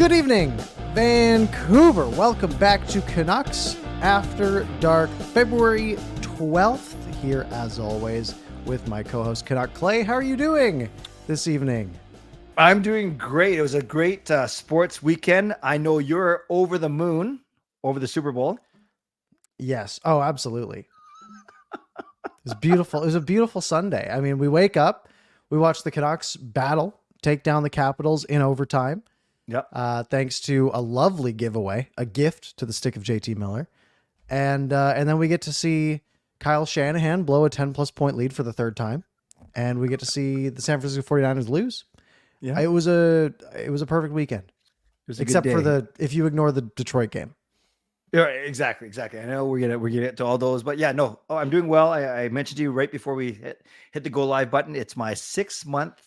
Good evening, Vancouver. Welcome back to Canucks After Dark, February 12th, here as always with my co-host Canuck Clay. How are you doing this evening? I'm doing great. It was a great sports weekend. I know you're over the moon over the Super Bowl. Yes. Oh, absolutely. It was beautiful. It was a beautiful Sunday. I mean, we wake up, we watch the Canucks battle, take down the Capitals in overtime. Yep. Thanks to a lovely giveaway, a gift to the stick of JT Miller. And then we get to see Kyle Shanahan blow a 10-plus point lead for the third time. And we get to see the San Francisco 49ers lose. Yeah. It was a perfect weekend. It was except for if you ignore the Detroit game. Yeah, exactly. I know we're gonna get to all those, but yeah, no. Oh, I'm doing well. I mentioned to you right before we hit the go live button. It's my 6-month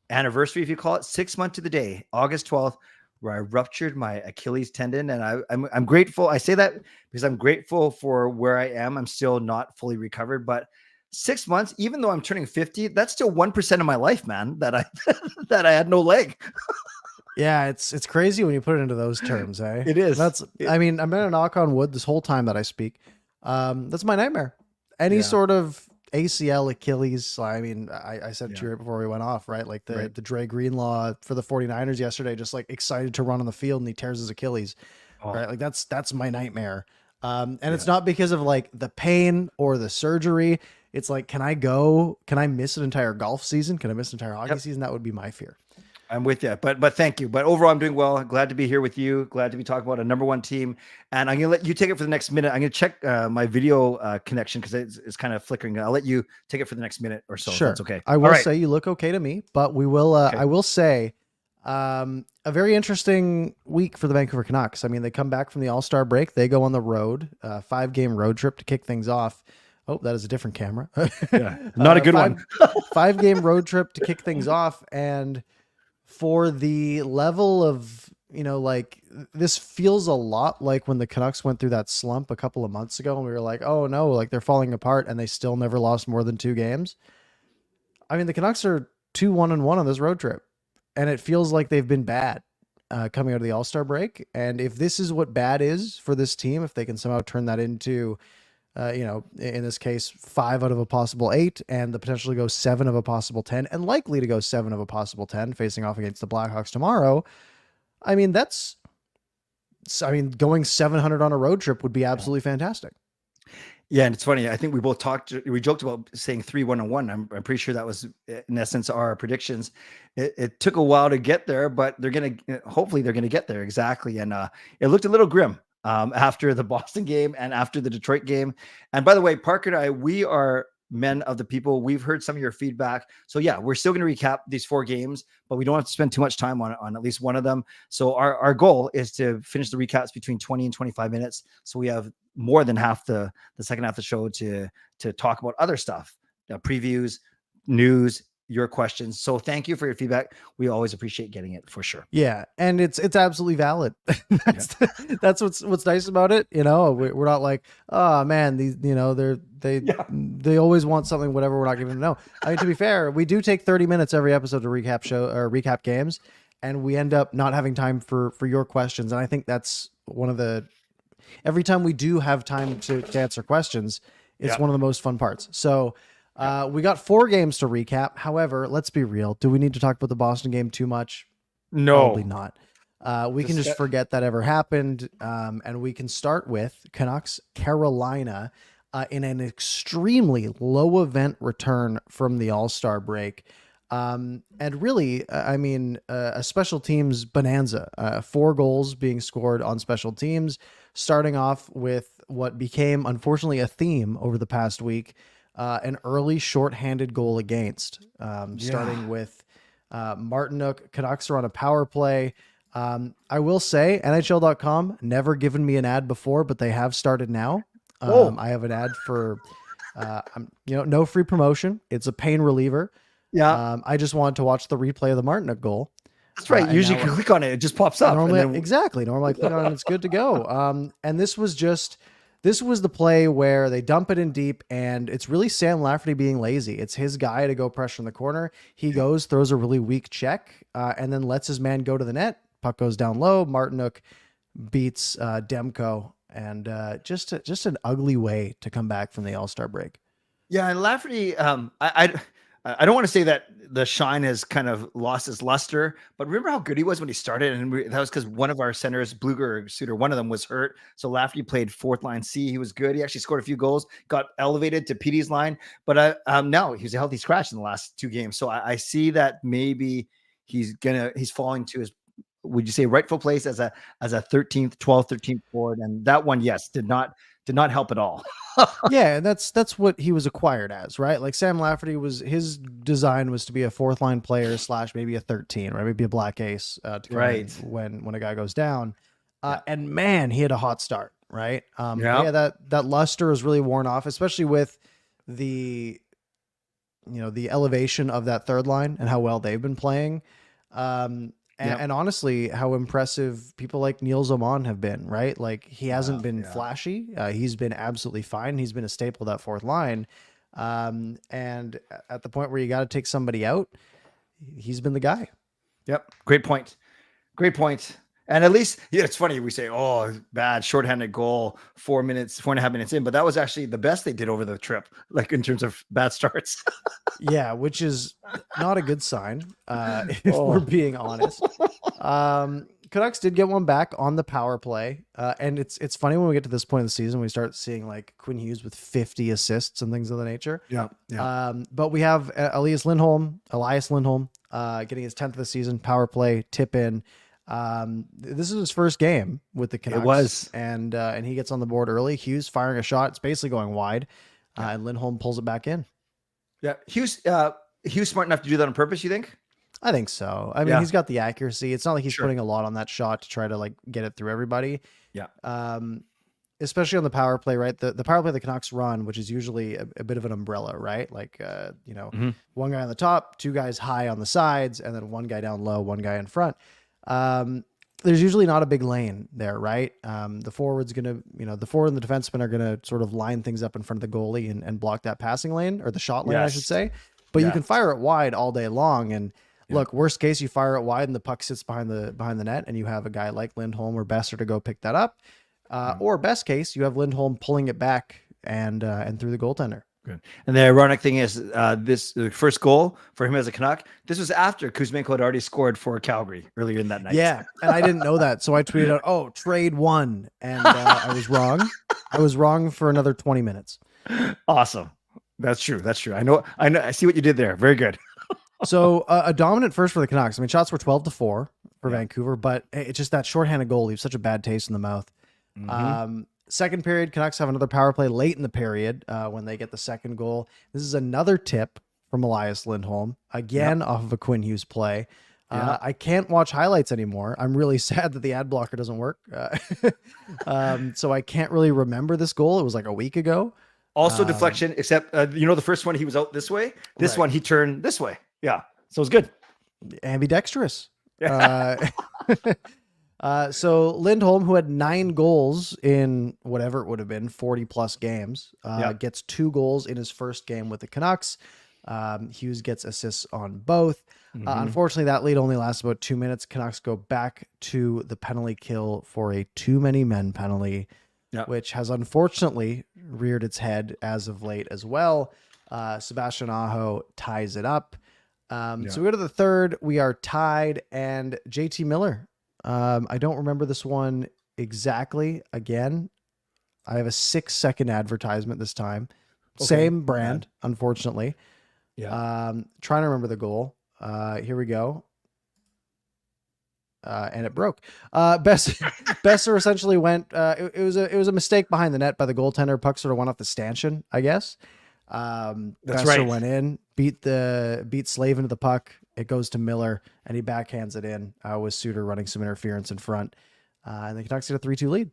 anniversary, if you call it, 6 months to the day, August 12th, where I ruptured my Achilles tendon. And I'm grateful. I say that because I'm grateful for where I am. I'm still not fully recovered, but 6 months, even though I'm turning 50, that's still 1% of my life, man, that I that I had no leg. Yeah, it's crazy when you put it into those terms, eh? It is. I mean, I'm gonna knock on wood this whole time that I speak. That's my nightmare. Any sort of ACL, Achilles. I mean, I said to you right before we went off, right? Like the Dre Greenlaw for the 49ers yesterday, just like excited to run on the field and he tears his Achilles, right? Like that's my nightmare. And it's not because of like the pain or the surgery. It's like, can I miss an entire golf season? Can I miss an entire hockey season? That would be my fear. I'm with you, but thank you. But overall, I'm doing well. Glad to be here with you. Glad to be talking about a number one team. And I'm going to let you take it for the next minute. I'm going to check my video connection because it's kind of flickering. I'll let you take it for the next minute or so. Sure. If that's okay. I will say you look okay to me, but we will. I will say a very interesting week for the Vancouver Canucks. I mean, they come back from the All-Star break. They go on the road, 5-game road trip to kick things off. Oh, that is a different camera. Not a good one. 5-game road trip to kick things off. And for the level of, like this feels a lot like when the Canucks went through that slump a couple of months ago and we were like, oh no, like they're falling apart and they still never lost more than 2 games. I mean, the Canucks are 2-1-1 on this road trip and it feels like they've been bad coming out of the All-Star break. And if this is what bad is for this team, if they can somehow turn that into, in this case, 5 out of a possible 8 and the potential to go 7 of a possible 10 and likely to go 7 of a possible 10 facing off against the Blackhawks tomorrow. I mean, going 700 on a road trip would be absolutely fantastic. Yeah. And it's funny. I think we joked about saying 3-1-1. I'm pretty sure that was in essence our predictions. It took a while to get there, but hopefully they're going to get there. Exactly. And it looked a little grim after the Boston game and after the Detroit game. And by the way, Parker and I, we are men of the people. We've heard some of your feedback. So yeah, we're still going to recap these 4 games, but we don't have to spend too much time on at least one of them. So our goal is to finish the recaps between 20 and 25 minutes. So we have more than half the second half of the show to talk about other stuff, previews, news, your questions. So thank you for your feedback. We always appreciate getting it for sure. Yeah. And it's absolutely valid. That's what's nice about it. We're not like, oh man, these, they always want something, whatever. We're not giving them. No, I mean, to be fair, we do take 30 minutes every episode to recap games and we end up not having time for your questions. And I think that's every time we do have time to answer questions, it's one of the most fun parts. So, we got 4 games to recap. However, let's be real. Do we need to talk about the Boston game too much? No, probably not. We can just forget that ever happened. And we can start with Canucks Carolina in an extremely low event return from the All-Star break. And really, a special teams bonanza, 4 goals being scored on special teams, starting off with what became, unfortunately, a theme over the past week. An early shorthanded goal against, starting with Martinook. Canucks are on a power play. I will say NHL.com never given me an ad before, but they have started now. I have an ad for, no free promotion. It's a pain reliever. Yeah. I just wanted to watch the replay of the Martinook goal. That's right. Usually you can click on it. It just pops up. Exactly. Normally I click on it. It's good to go. And this was the play where they dump it in deep and it's really Sam Lafferty being lazy. It's his guy to go pressure in the corner. He goes, throws a really weak check, and then lets his man go to the net, Puck goes down low. Martinook beats Demko, and just an ugly way to come back from the All-Star break. Yeah, and Lafferty, I don't want to say that the shine has kind of lost its luster, but remember how good he was when he started, and that was because one of our centers, Bluger Suter, one of them was hurt. So Lafferty played fourth line C. He was good. He actually scored a few goals, got elevated to Petey's line, but now he's a healthy scratch in the last 2 games. So I see that maybe he's falling to his, would you say, rightful place as a 13th, 12th, 13th forward, and that one, yes, did not help at all. Yeah, and that's what he was acquired as, right? Like Sam Lafferty his design was to be a fourth line player / maybe a 13, right? Maybe a black ace to come in when a guy goes down. And man, he had a hot start, right? Yeah, that luster is really worn off, especially with the elevation of that third line and how well they've been playing. And honestly, how impressive people like Neil Zaman have been, right? Like he hasn't been flashy. He's been absolutely fine. He's been a staple of that fourth line. And at the point where you got to take somebody out, he's been the guy. Yep. Great point. And at least, it's funny. We say, oh, bad shorthanded goal, 4.5 minutes in, but that was actually the best they did over the trip, like in terms of bad starts. Yeah, which is not a good sign, if we're being honest. Canucks did get one back on the power play. And it's funny when we get to this point of the season, we start seeing like Quinn Hughes with 50 assists and things of the nature. Yeah. But we have Elias Lindholm, getting his 10th of the season, power play, tip in. This is his first game with the Canucks. It was. And he gets on the board early. Hughes firing a shot. It's basically going wide. And Lindholm pulls it back in. Yeah. Hughes smart enough to do that on purpose, you think? I think so. I mean, he's got the accuracy. It's not like he's putting a lot on that shot to try to like get it through everybody. Yeah. Especially on the power play, right? The power play the Canucks run, which is usually a bit of an umbrella, right? Like, one guy on the top, 2 guys high on the sides, and then 1 guy down low, 1 guy in front. There's usually not a big lane there, right? The forward's going to, the forward and the defenseman are going to sort of line things up in front of the goalie and block that passing lane, or the shot lane, I should say. But you can fire it wide all day long. And look, worst case, you fire it wide and the puck sits behind the net, and you have a guy like Lindholm or Besser to go pick that up. Or best case, you have Lindholm pulling it back and through the goaltender. Good. And the ironic thing is, the first goal for him as a Canuck, this was after Kuzmenko had already scored for Calgary earlier in that night. Yeah, and I didn't know that, so I tweeted out, "Oh, trade 1," and I was wrong. I was wrong for another 20 minutes. Awesome. That's true. I know. I see what you did there. Very good. So a dominant first for the Canucks. I mean, shots were 12-4 for Vancouver, but it's just that shorthanded goal leaves such a bad taste in the mouth. Mm-hmm. Second period, Canucks have another power play late in the period when they get the second goal. This is another tip from Elias Lindholm, again off of a Quinn Hughes play. I can't watch highlights anymore. I'm really sad that the ad blocker doesn't work. So I can't really remember this goal. It was like a week ago. Also deflection, except, the first one he was out this way. This one he turned this way. Yeah. So it's good. Ambidextrous. So Lindholm, who had 9 goals in whatever it would have been, 40 plus games, gets 2 goals in his first game with the Canucks. Hughes gets assists on both. Unfortunately, that lead only lasts about 2 minutes. Canucks go back to the penalty kill for a too many men penalty, which has unfortunately reared its head as of late as well. Sebastian Aho ties it up. So we go to the third. We are tied, and JT Miller. I don't remember this one exactly. Again, I have a 6-second advertisement this time. Okay. Same brand, unfortunately. Trying to remember the goal. Here we go. And it broke. Besser essentially went. It was a mistake behind the net by the goaltender. Puck sort of went off the stanchion, I guess. That's Besser right. went in, beat Slave into the puck. It goes to Miller, and he backhands it in with Suter running some interference in front. And the Canucks get a 3-2 lead.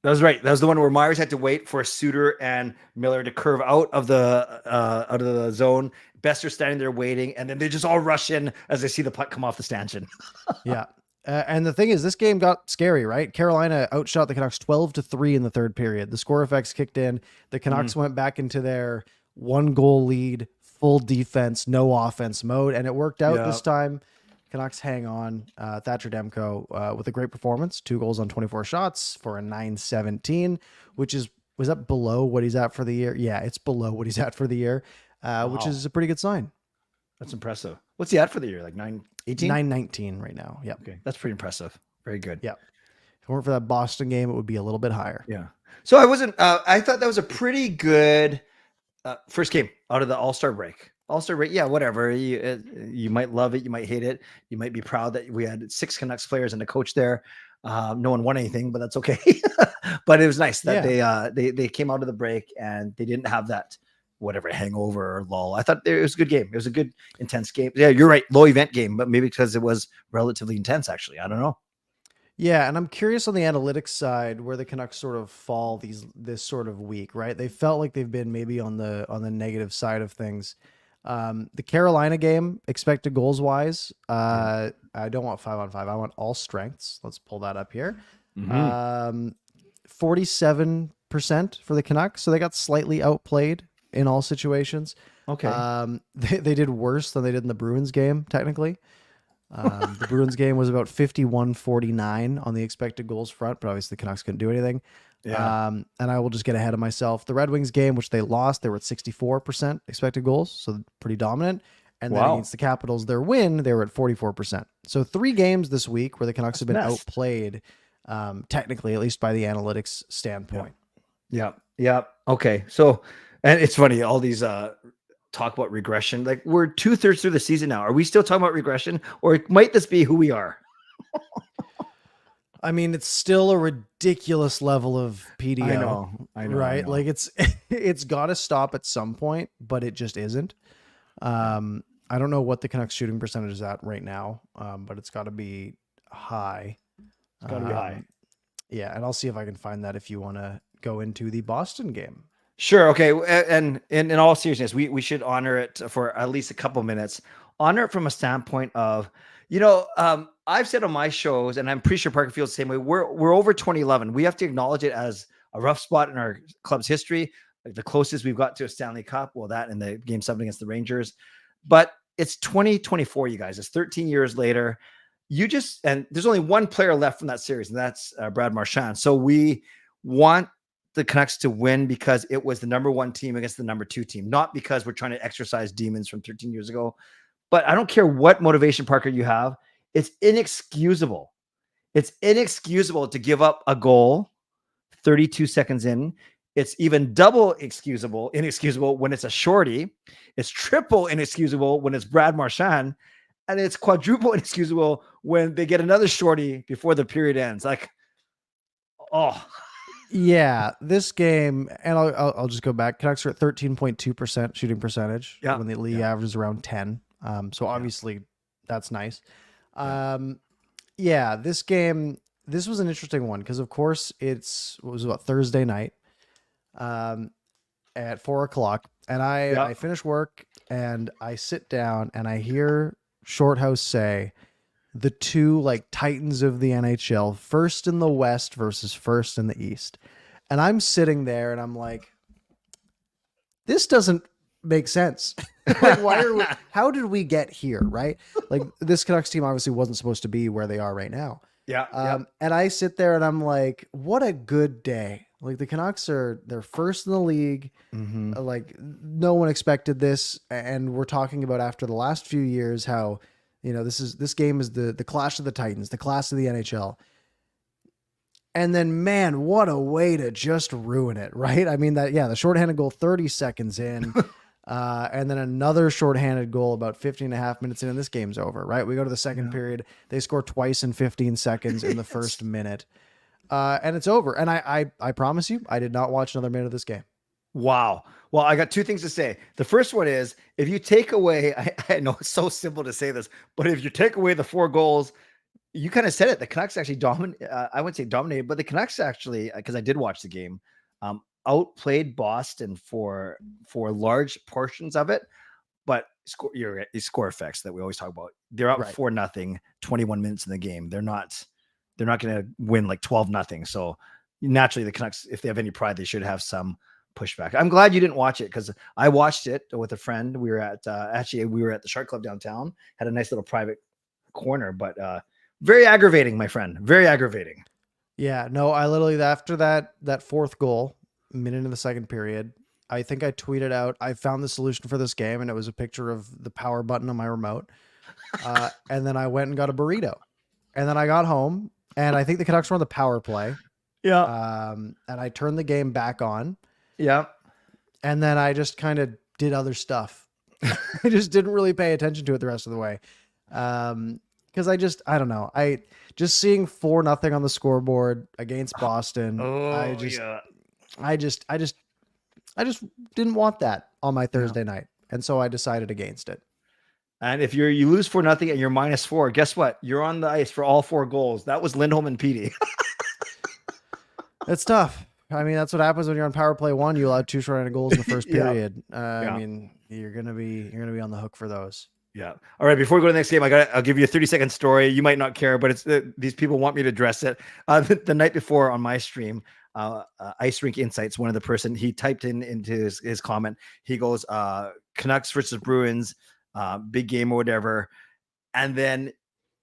That was right. That was the one where Myers had to wait for Suter and Miller to curve out of the zone. Besser standing there waiting, and then they just all rush in as they see the puck come off the stanchion. Yeah. And the thing is, this game got scary, right? Carolina outshot the Canucks 12-3 in the third period. The score effects kicked in. The Canucks went back into their 1-goal lead, full defense, no offense mode, and it worked out this time. Canucks hang on. Thatcher Demko with a great performance, 2 goals on 24 shots for a 917, which was that below what he's at for the year? Yeah, it's below what he's at for the year, which is a pretty good sign. That's impressive. What's he at for the year? Like 918? 919 right now. Yeah. Okay. That's pretty impressive. Very good. Yeah. If it weren't for that Boston game, it would be a little bit higher. Yeah. So I thought that was a pretty good first game out of the All-Star break. All-Star break, yeah, whatever. You might love it, you might hate it. You might be proud that we had 6 Canucks players and a coach there. No one won anything, but that's okay. But it was nice that they came out of the break and they didn't have that whatever hangover or lull. I thought it was a good game. It was a good intense game. Yeah, you're right, low event game, but maybe because it was relatively intense. Actually, I don't know. Yeah, and I'm curious on the analytics side where the Canucks sort of fall this sort of week, right? They felt like they've been maybe on the negative side of things. The Carolina game, expected goals wise, I don't want 5-on-5. I want all strengths. Let's pull that up here. 47% for the Canucks, so they got slightly outplayed in all situations. Okay. They did worse than they did in the Bruins game, technically. The Bruins game was about 51-49 on the expected goals front, but obviously the Canucks couldn't do anything. Yeah. And I will just get ahead of myself. The Red Wings game, which they lost, they were at 64% expected goals, so pretty dominant. And then against the Capitals, their win, they were at 44%. So 3 games this week where the Canucks have been outplayed, technically, at least by the analytics standpoint. Yeah. Okay. So, and it's funny, all these talk about regression. Like we're 2/3 through the season now. Are we still talking about regression, or might this be who we are? I mean, it's still a ridiculous level of PDO. I know. Right? I know. Like it's got to stop at some point, but it just isn't. I don't know what the Canucks shooting percentage is at right now, but it's got to be high. It's got to be high. Yeah, and I'll see if I can find that if you want to go into the Boston game. Sure. Okay. And in all seriousness, we should honor it for at least a couple minutes. Honor it from a standpoint of, I've said on my shows, and I'm pretty sure Parker feels the same way. We're over 2011. We have to acknowledge it as a rough spot in our club's history. Like the closest we've got to a Stanley Cup. Well, that in the game 7 against the Rangers, but it's 2024, you guys. It's 13 years later. And there's only one player left from that series, and that's Brad Marchand. So we want the Canucks to win because it was the number 1 team against the number 2 team, not because we're trying to exercise demons from 13 years ago. But I don't care what motivation, Parker, you have. It's inexcusable. It's inexcusable to give up a goal 32 seconds in. It's even double inexcusable when it's a shorty. It's triple inexcusable when it's Brad Marchand. And it's quadruple inexcusable when they get another shorty before the period ends. Like, oh. Yeah, this game, and I'll just go back. Canucks are at 13.2% shooting percentage when the league average is around 10. So obviously that's nice. This game, this was an interesting one because of course it was about Thursday night at 4:00, and I finish work and I sit down and I hear Shorthouse say the 2 like titans of the NHL, first in the West versus first in the East. And I'm sitting there and I'm like, this doesn't make sense. Like, how did we get here? Right. Like this Canucks team obviously wasn't supposed to be where they are right now. And I sit there and I'm like, what a good day. Like the Canucks they're first in the league. Like no one expected this. And we're talking about after the last few years, how, this game is the clash of the Titans, the class of the NHL. And then, man, what a way to just ruin it, right? I mean, the shorthanded goal 30 seconds in, and then another shorthanded goal about 15 and a half minutes in, and this game's over, right? We go to the second period. They score twice in 15 seconds in the first minute, and it's over. And I promise you, I did not watch another minute of this game. Wow. Well, I got 2 things to say. The first one is, if you take away, I know it's so simple to say this, but if you take away the 4 goals, you kind of said it. The Canucks actually dominated. I wouldn't say dominated, but the Canucks actually, because I did watch the game, outplayed Boston for large portions of it. But score effects that we always talk about. They're up 4-0, 21 minutes in the game. They're not going to win like 12-0. So naturally, the Canucks, if they have any pride, they should have some pushback. I'm glad you didn't watch it because I watched it with a friend. We were at we were at the Shark Club downtown. Had a nice little private corner, but very aggravating, my friend. Very aggravating. Yeah, no, I literally, after that fourth goal, minute in the second period, I think I tweeted out, I found the solution for this game, and it was a picture of the power button on my remote. And then I went and got a burrito. And then I got home, and I think the Canucks were on the power play. Yeah. And I turned the game back on. Yeah. And then I just kind of did other stuff. I just didn't really pay attention to it the rest of the way. Because I don't know. I just seeing 4-0 on the scoreboard against Boston. I just didn't want that on my Thursday night. And so I decided against it. And if you lose 4-0 and you're -4, guess what? You're on the ice for all 4 goals. That was Lindholm and Petey. It's tough. I mean, that's what happens when you're on power play 1. You allow 2 shorthanded goals in the first period. I mean, you're gonna be on the hook for those. Yeah. All right. Before we go to the next game, I'll give you a 30-second story. You might not care, but it's these people want me to address it. The night before on my stream, Ice Rink Insights, one of the person, he typed into his comment. He goes, Canucks versus Bruins, big game or whatever. And then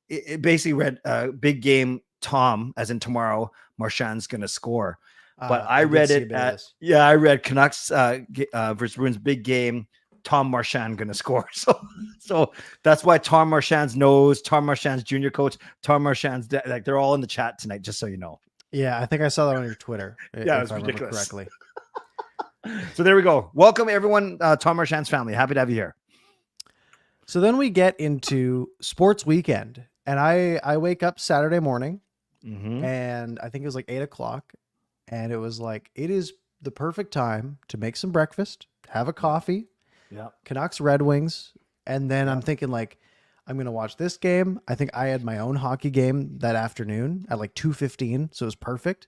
it basically read big game Tom, as in tomorrow, Marchand's going to score. But I read it I read Canucks versus Bruins, big game, Tom Marchand going to score. So that's why Tom Marchand's nose, Tom Marchand's junior coach, Tom Marchand's like they're all in the chat tonight, just so you know. Yeah, I think I saw that on your Twitter. Yeah, it was ridiculous. Correctly. So there we go. Welcome everyone, Tom Marchand's family. Happy to have you here. So then we get into sports weekend, and I wake up Saturday morning, and I think it was like 8:00, and it was like, it is the perfect time to make some breakfast, have a coffee, Canucks Red Wings, and then I'm thinking like, I'm going to watch this game. I think I had my own hockey game that afternoon at like 2:15, so it was perfect.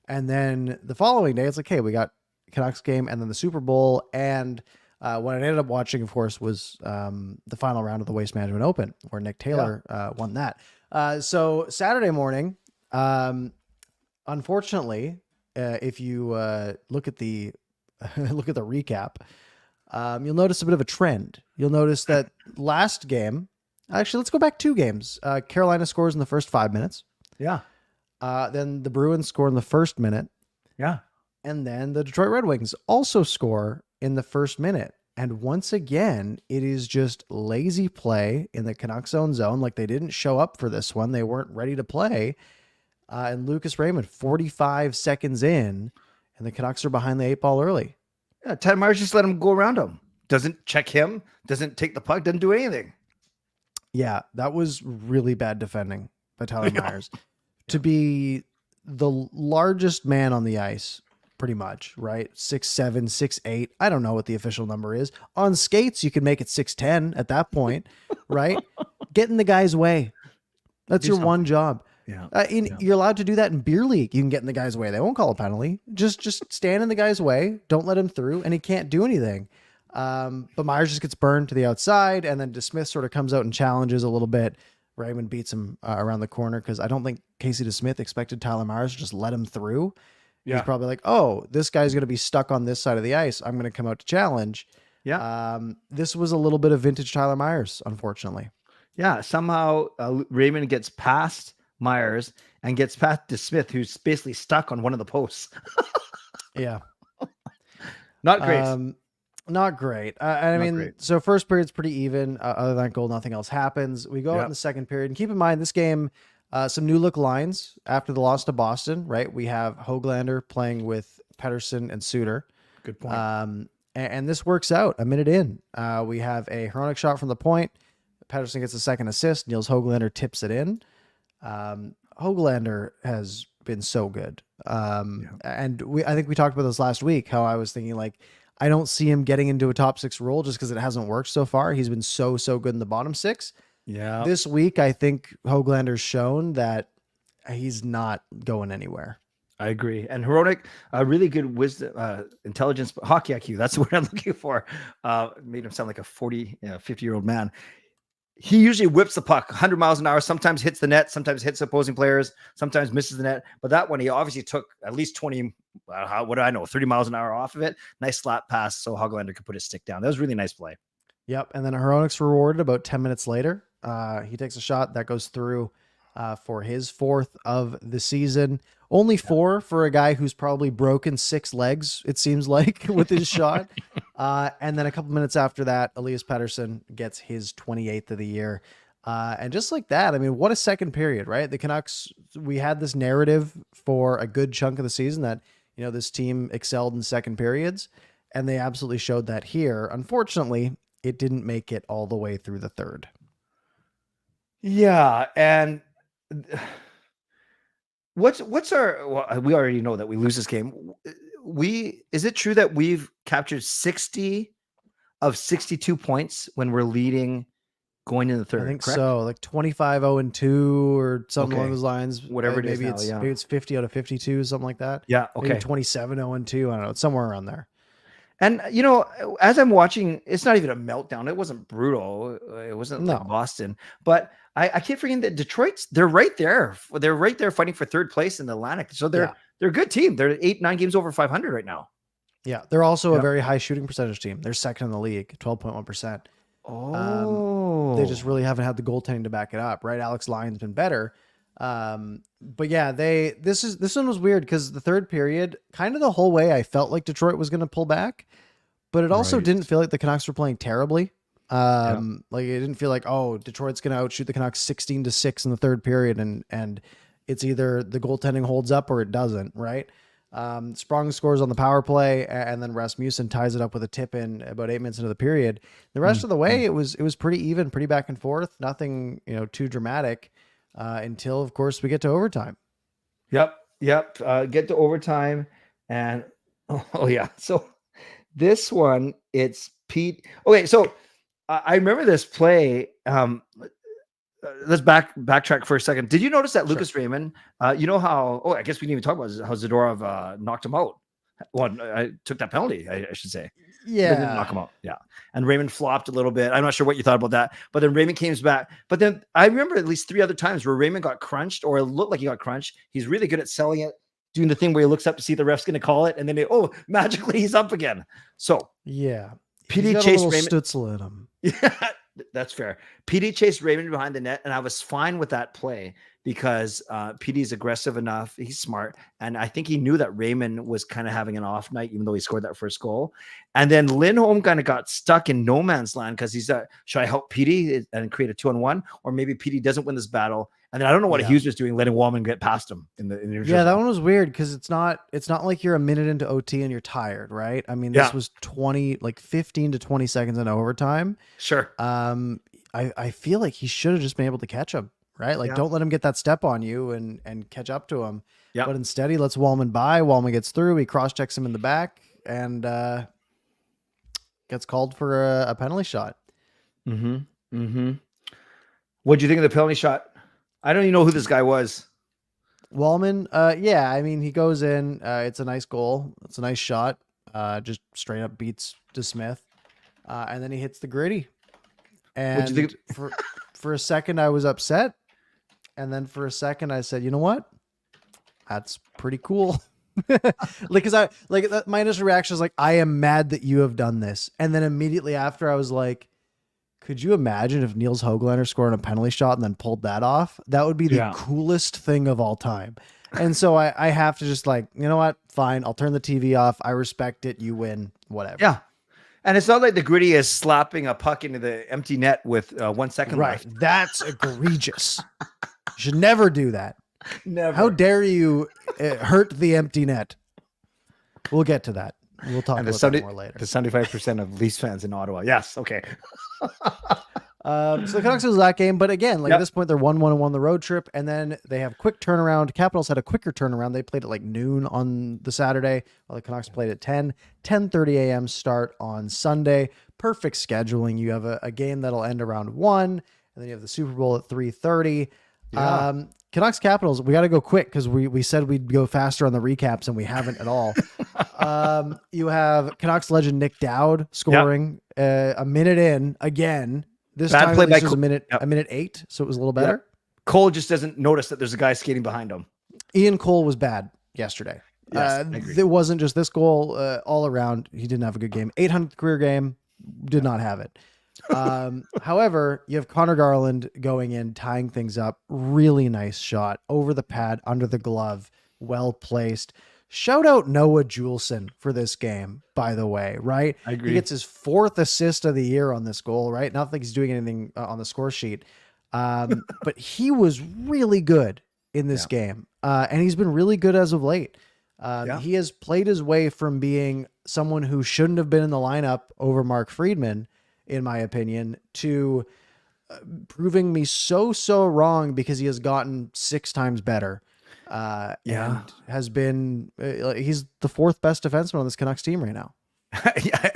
And then the following day, it's like, hey, we got Canucks game and then the Super Bowl. And what I ended up watching, of course, was the final round of the Waste Management Open, where Nick Taylor won that. So Saturday morning, unfortunately, if you look at the recap, you'll notice a bit of a trend. You'll notice that last game, actually, let's go back 2 games. Carolina scores in the first 5 minutes. Yeah. Then the Bruins score in the first minute. Yeah. And then the Detroit Red Wings also score in the first minute. And once again, it is just lazy play in the Canucks own zone. Like, they didn't show up for this one. They weren't ready to play. And Lucas Raymond, 45 seconds in, and the Canucks are behind the 8 ball early. Yeah, Ted Myers just let him go around him. Doesn't check him, doesn't take the puck, doesn't do anything. Yeah, that was really bad defending by Tyler Myers. To be the largest man on the ice, pretty much, right? 6'7", 6'8". I don't know what the official number is. On skates, you can make it 6'10" at that point, right? Get in the guy's way. That's your one job. Yeah. You're allowed to do that in beer league. You can get in the guy's way. They won't call a penalty. Just stand in the guy's way. Don't let him through, and he can't do anything. But Myers just gets burned to the outside, and then DeSmith sort of comes out and challenges a little bit. Raymond beats him around the corner, because I don't think Casey DeSmith expected Tyler Myers to just let him through. Yeah. He's probably like, oh, this guy's going to be stuck on this side of the ice. I'm going to come out to challenge. Yeah. This was a little bit of vintage Tyler Myers, unfortunately. Yeah. Somehow Raymond gets past Myers and gets past DeSmith, who's basically stuck on one of the posts. Yeah. Not great. Not great. I mean, so first period's pretty even. Other than that goal, nothing else happens. We go out in the second period, and keep in mind this game, some new look lines after the loss to Boston, right? We have Höglander playing with Pettersson and Suter. Good point. And this works out a minute in. We have a Hronek shot from the point. Pettersson gets a second assist. Niels Höglander tips it in. Höglander has been so good. And I think we talked about this last week, how I was thinking like, I don't see him getting into a top 6 role just because it hasn't worked so far. He's been so good in the bottom 6. Yeah. This week, I think Höglander's shown that he's not going anywhere. I agree. And Hronek, really good wisdom, intelligence, hockey IQ. That's what I'm looking for. Made him sound like a 50-year-old man. He usually whips the puck 100 miles an hour, sometimes hits the net, sometimes hits opposing players, sometimes misses the net. But that one, he obviously took at least 20, what do I know, 30 miles an hour off of it. Nice slap pass so Höglander could put his stick down. That was really nice play. Yep. And then Hronek's rewarded about 10 minutes later. He takes a shot that goes through for his 4th of the season. Only 4 for a guy who's probably broken 6 legs, it seems like, with his shot. And then a couple minutes after that, Elias Pettersson gets his 28th of the year. And just like that, I mean, what a second period, right? The Canucks, we had this narrative for a good chunk of the season that, this team excelled in second periods, and they absolutely showed that here. Unfortunately, it didn't make it all the way through the third. Yeah. And what's our, well, we already know that we lose this game. Is it true that we've captured 60 of 62 points when we're leading going in the third? I think correct? so, like 25-0-2 or something along those lines. Whatever it is maybe now, maybe it's 50 out of 52, something like that. Yeah. Okay. Maybe 27-0-2. I don't know. It's somewhere around there. And as I'm watching, it's not even a meltdown. It wasn't brutal. It wasn't like Boston, but I keep forgetting that they're right there. They're right there fighting for third place in the Atlantic. So they're a good team. They're 8-9 games over 500 right now. Yeah. They're also a very high shooting percentage team. They're second in the league, 12.1%. They just really haven't had the goaltending to back it up, right? Alex Lyon's been better. But yeah, this one was weird because the third period, kind of the whole way, I felt like Detroit was going to pull back, but it also didn't feel like the Canucks were playing terribly. Like it didn't feel like, oh, Detroit's going to outshoot the Canucks 16-6 in the third period. And it's either the goaltending holds up or it doesn't. Right. Sprong scores on the power play, and then Rasmussen ties it up with a tip in about 8 minutes into the period. The rest of the way, it was pretty even, pretty back and forth. Nothing, too dramatic, until of course we get to overtime. Yep. Get to overtime, and so this one, it's Pete. Okay, so I remember this play. Let's backtrack for a second. Did you notice that Lucas Raymond, you know how, I guess we didn't even talk about how Zadorov knocked him out. Well, I took that penalty, I should say. Yeah. Didn't knock him out. Yeah. And Raymond flopped a little bit. I'm not sure what you thought about that, but then Raymond came back. But then I remember at least 3 other times where Raymond got crunched, or it looked like he got crunched. He's really good at selling it, doing the thing where he looks up to see if the ref's going to call it. And then magically he's up again. So yeah, PD chased Raymond. Stutzel in him. Yeah. That's fair. PD chased Raymond behind the net, and I was fine with that play because PD's aggressive enough. He's smart, and I think he knew that Raymond was kind of having an off night, even though he scored that first goal. And then Lindholm kind of got stuck in no man's land because he's should I help PD and create a 2-on-1, or maybe PD doesn't win this battle? And then I don't know what Hughes was doing, letting Wallman get past him in the that one was weird because it's not like you're a minute into OT and you're tired, right? I mean, this was 15 to 20 seconds into overtime. Sure. I feel like he should have just been able to catch him, right? Like, don't let him get that step on you and catch up to him. Yeah. But instead, he lets Wallman by. Wallman gets through. He cross checks him in the back and gets called for a penalty shot. Mm-hmm. Mm-hmm. What do you think of the penalty shot? I don't even know who this guy was. Wallman, I mean, he goes in. It's a nice goal. It's a nice shot. Just straight up beats DeSmith. And then he hits the gritty. And What'd you think? for a second, I was upset. And then for a second, I said, you know what? That's pretty cool. Because my initial reaction was like, I am mad that you have done this. And then immediately after, I was like, could you imagine if Niels Höglander scored a penalty shot and then pulled that off? That would be the coolest thing of all time. And so I have to just you know what? Fine. I'll turn the TV off. I respect it. You win. Whatever. Yeah. And it's not like the gritty is slapping a puck into the empty net with 1 second left. Right. That's egregious. You should never do that. Never. How dare you hurt the empty net? We'll get to that. We'll talk about that more later. The 75% of Leafs fans in Ottawa. Yes. Okay. So the Canucks lose that game, but again, at this point, they're 1-1 and won the road trip, and then they have quick turnaround. Capitals had a quicker turnaround. They played at noon on the Saturday, while the Canucks played at 10:30 a.m. start on Sunday. Perfect scheduling. You have a game that'll end around 1, and then you have the Super Bowl at 3:30. Yeah. Canucks Capitals, we got to go quick because we said we'd go faster on the recaps, and we haven't at all. You have Canucks legend Nick Dowd scoring a minute in again. This Bad time play it was a minute 8, so it was a little better. Cole just doesn't notice that there's a guy skating behind him. Ian Cole was bad yesterday. Yes, it wasn't just this goal. All around, he didn't have a good game. 800th career game, did not have it. However, you have Connor Garland going in, tying things up. Really nice shot over the pad, under the glove, well placed. Shout out Noah Juleson for this game, by the way, right? I He agree. gets his 4th assist of the year on this goal, right? Not like he's doing anything on the score sheet. But he was really good in this Yeah. game. And he's been really good as of late. Yeah. He has played his way from being someone who shouldn't have been in the lineup over Mark Friedman, in my opinion, to proving me so wrong because he has gotten 6 times better. And has been, he's the 4th best defenseman on this Canucks team right now. Yeah.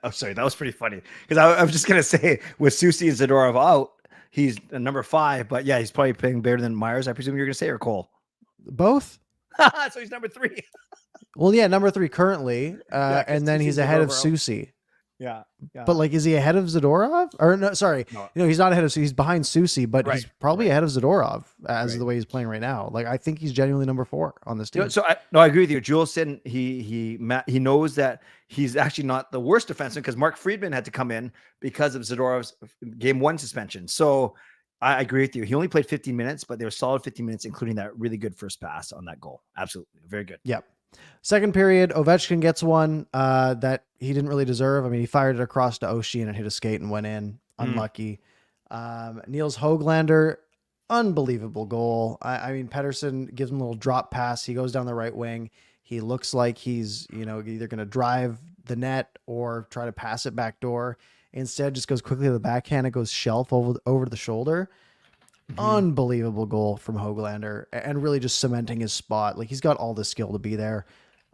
Oh, sorry. That was pretty funny. Because I was just going to say, with Susie and Zadorov out, he's number 5. But yeah, he's probably playing better than Myers, I presume you're going to say, or Cole. Both. So he's number 3. Well, yeah, number 3 currently. Yeah, 'cause And then Susie he's and ahead of Zadorov are out. Susie. Yeah. But like, is he ahead of Zadorov? Or no, sorry, No. he's not ahead of. He's behind Susie, but Right, he's probably ahead of Zadorov as Right. the way he's playing right now. Like, I think he's genuinely number 4 on this team. So I agree with you. Juleson, he knows that he's actually not the worst defenseman because Mark Friedman had to come in because of Zadorov's game 1 suspension. So I agree with you. He only played 15 minutes, but they were solid 15 minutes, including that really good first pass on that goal. Absolutely. Very good. Yep. Second period, Ovechkin gets one that he didn't really deserve. I mean, he fired it across to Oshie and it hit a skate and went in. Unlucky. Niels Höglander, unbelievable goal. I mean, Pettersson gives him a little drop pass. He goes down the right wing. He looks like he's, either going to drive the net or try to pass it back door. Instead, just goes quickly to the backhand. It goes shelf over the shoulder. Unbelievable goal from Höglander, and really just cementing his spot. Like, he's got all the skill to be there.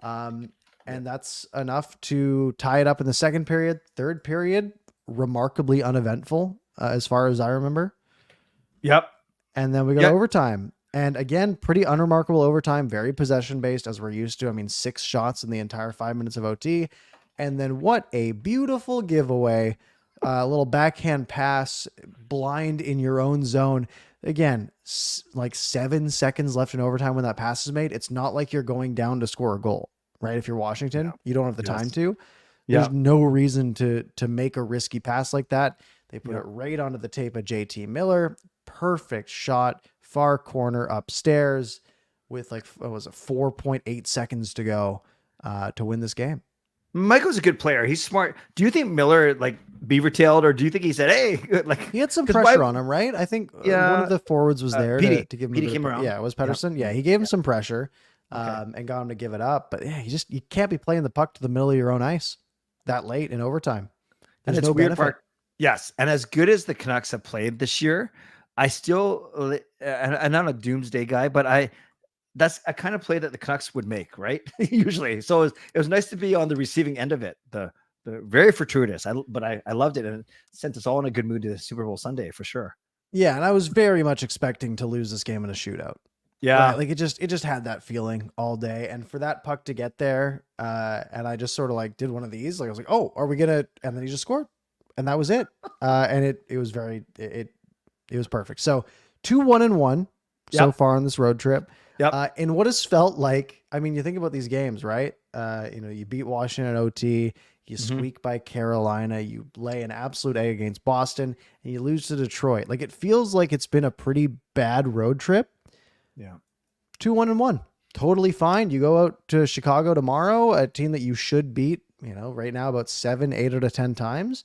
And that's enough to tie it up in the second period. Third period, remarkably uneventful as far as I remember. Yep. And then we go to overtime. And again, pretty unremarkable overtime, very possession based as we're used to. I mean, 6 shots in the entire 5 minutes of OT. And then what a beautiful giveaway. A little backhand pass, blind in your own zone. Again, like 7 seconds left in overtime when that pass is made. It's not like you're going down to score a goal, right? If you're Washington, you don't have the time to. There's no reason to make a risky pass like that. They put it right onto the tape of JT Miller. Perfect shot, far corner upstairs with like, what was it, 4.8 seconds to go to win this game. Michael's a good player. He's smart. Do you think Miller like beaver-tailed, or do you think he said, "Hey," like he had some pressure on him, right? I think one of the forwards was there to give him. Petey came around. Yeah, it was Pettersson. Yeah, he gave him some pressure, and got him to give it up. But yeah, you can't be playing the puck to the middle of your own ice that late in overtime. There's and it's no weird benefit. Yes, and as good as the Canucks have played this year, I still, and I'm not a doomsday guy, but that's a kind of play that the Canucks would make, right? Usually. So it was nice to be on the receiving end of it. The very fortuitous, but I loved it, and it sent us all in a good mood to Super Bowl Sunday for sure. Yeah, and I was very much expecting to lose this game in a shootout. Yeah, right? Like it just had that feeling all day, and for that puck to get there, and I just sort of like did one of these, like I was like, oh, are we gonna? And then he just scored, and that was it. And it was it was perfect. So 2-1-1 so far on this road trip. Yep. In what has felt like, I mean, you think about these games, right? You beat Washington at OT, you squeak by Carolina, you lay an absolute egg against Boston, and you lose to Detroit. Like, it feels like it's been a pretty bad road trip. Yeah. 2-1-1. Totally fine. You go out to Chicago tomorrow, a team that you should beat, right now about 8 out of 10 times.